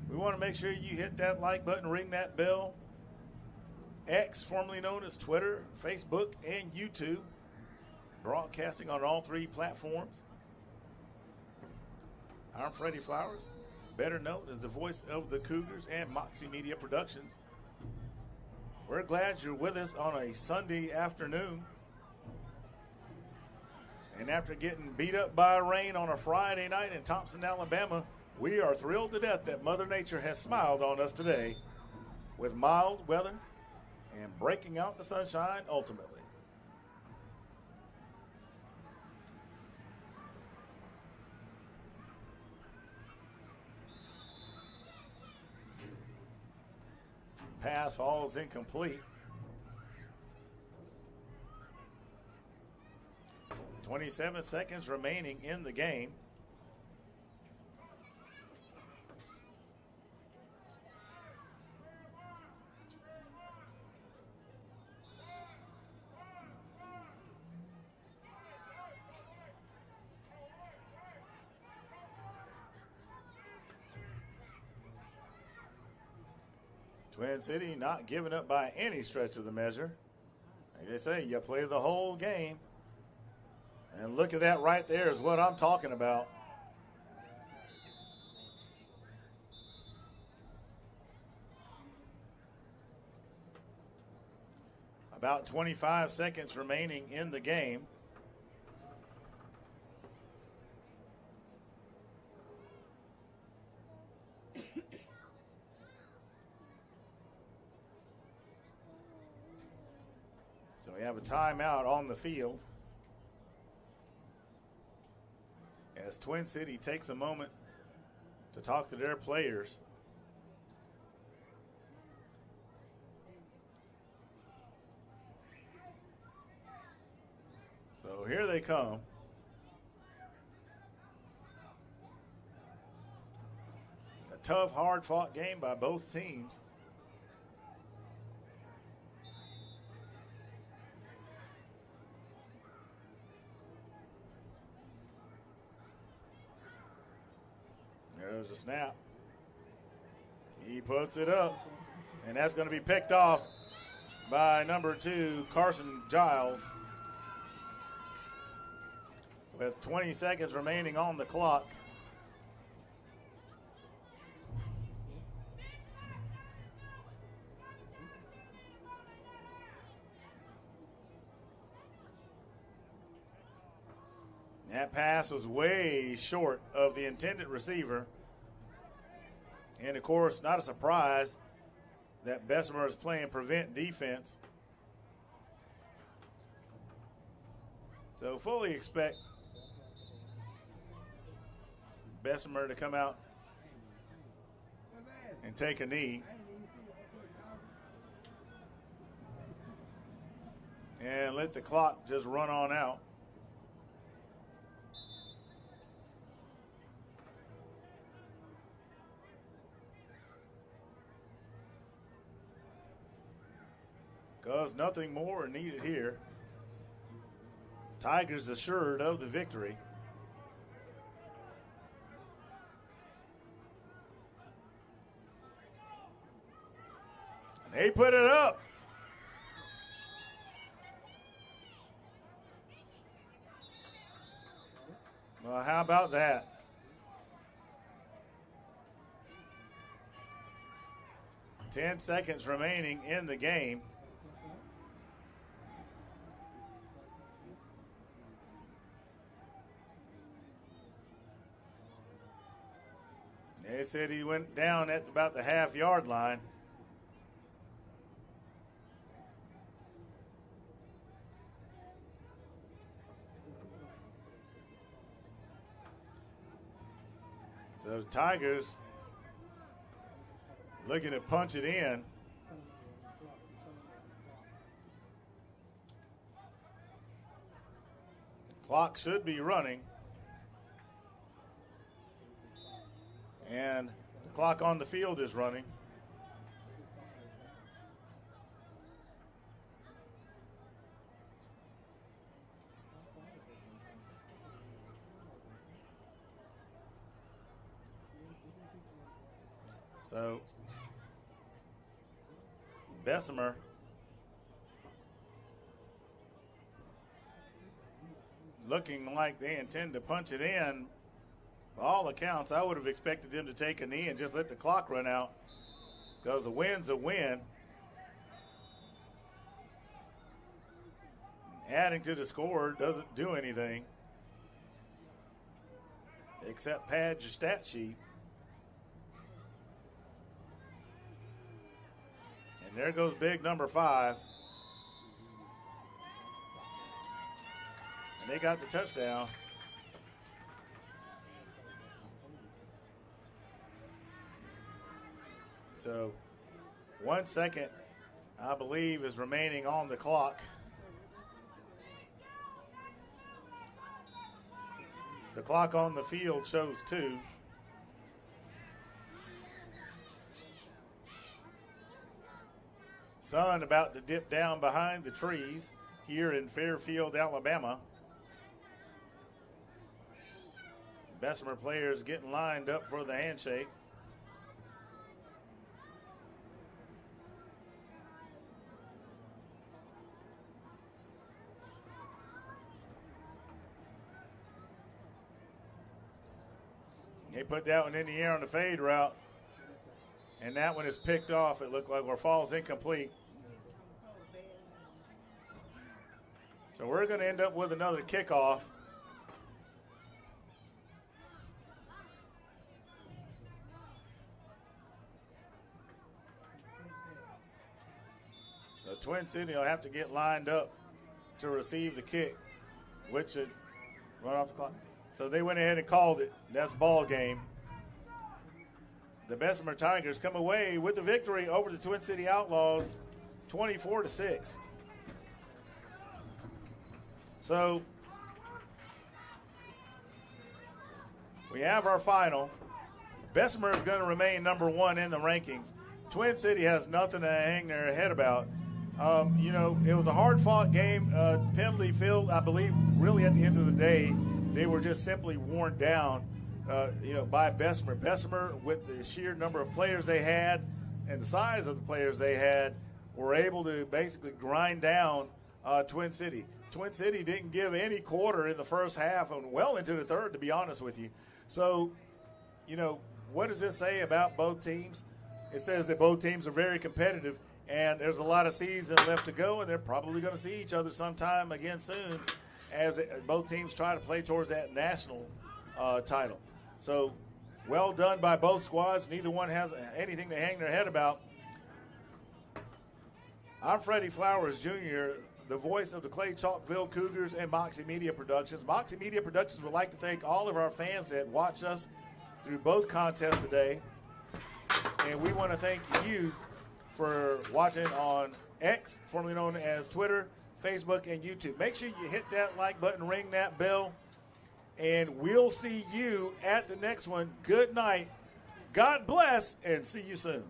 we want to make sure you hit that like button, ring that bell. X, formerly known as Twitter, Facebook, and YouTube, broadcasting on all 3 platforms. I'm Freddie Flowers, better known as the voice of the Cougars and Moxie Media Productions. We're glad you're with us on a Sunday afternoon. And after getting beat up by rain on a Friday night in Thompson, Alabama, we are thrilled to death that Mother Nature has smiled on us today with mild weather and breaking out the sunshine ultimately. Pass falls incomplete. 27 seconds remaining in the game. Twin City not giving up by any stretch of the measure. Like they say, you play the whole game. And look at that right there is what I'm talking about. About 25 seconds remaining in the game. So we have a timeout on the field as Twin City takes a moment to talk to their players. So here they come. A tough, hard-fought game by both teams. There's a snap. He puts it up, and that's going to be picked off by number 2, Carson Giles. With 20 seconds remaining on the clock. That pass was way short of the intended receiver. And, of course, not a surprise that Bessemer is playing prevent defense. So fully expect Bessemer to come out and take a knee. And let the clock just run on out. Because nothing more needed here. Tigers assured of the victory. And they put it up. Well, how about that? Ten seconds remaining in the game. They said he went down at about the half-yard line. So the Tigers looking to punch it in. Clock should be running. And the clock on the field is running. So, Bessemer looking like they intend to punch it in. By all accounts, I would have expected them to take a knee and just let the clock run out, because a win's a win. Adding to the score doesn't do anything except pad your stat sheet. And there goes big number 5. And they got the touchdown. So 1 second, I believe, is remaining on the clock. The clock on the field shows 2. Sun about to dip down behind the trees here in Fairfield, Alabama. Bessemer players getting lined up for the handshake. They put that one in the air on the fade route, and that one is picked off, it looked like, or falls incomplete. So we're going to end up with another kickoff. The Twin City will have to get lined up to receive the kick, which should run off the clock. So they went ahead and called it. That's ball game. The Bessemer Tigers come away with the victory over the Twin City Outlaws, 24-6. So we have our final. Bessemer is going to remain number 1 in the rankings. Twin City has nothing to hang their head about. It was a hard-fought game. Penalty field, I believe, really at the end of the day, they were just simply worn down, by Bessemer. Bessemer, with the sheer number of players they had and the size of the players they had, were able to basically grind down Twin City. Twin City didn't give any quarter in the first half and well into the third, to be honest with you. So, what does this say about both teams? It says that both teams are very competitive, and there's a lot of season left to go, and they're probably going to see each other sometime again soon as both teams try to play towards that national title. So, well done by both squads. Neither one has anything to hang their head about. I'm Freddie Flowers, Jr., the voice of the Clay Chalkville Cougars and Moxie Media Productions. Moxie Media Productions would like to thank all of our fans that watch us through both contests today. And we want to thank you for watching on X, formerly known as Twitter, Facebook, and YouTube. Make sure you hit that like button, ring that bell, and we'll see you at the next one. Good night. God bless, and see you soon.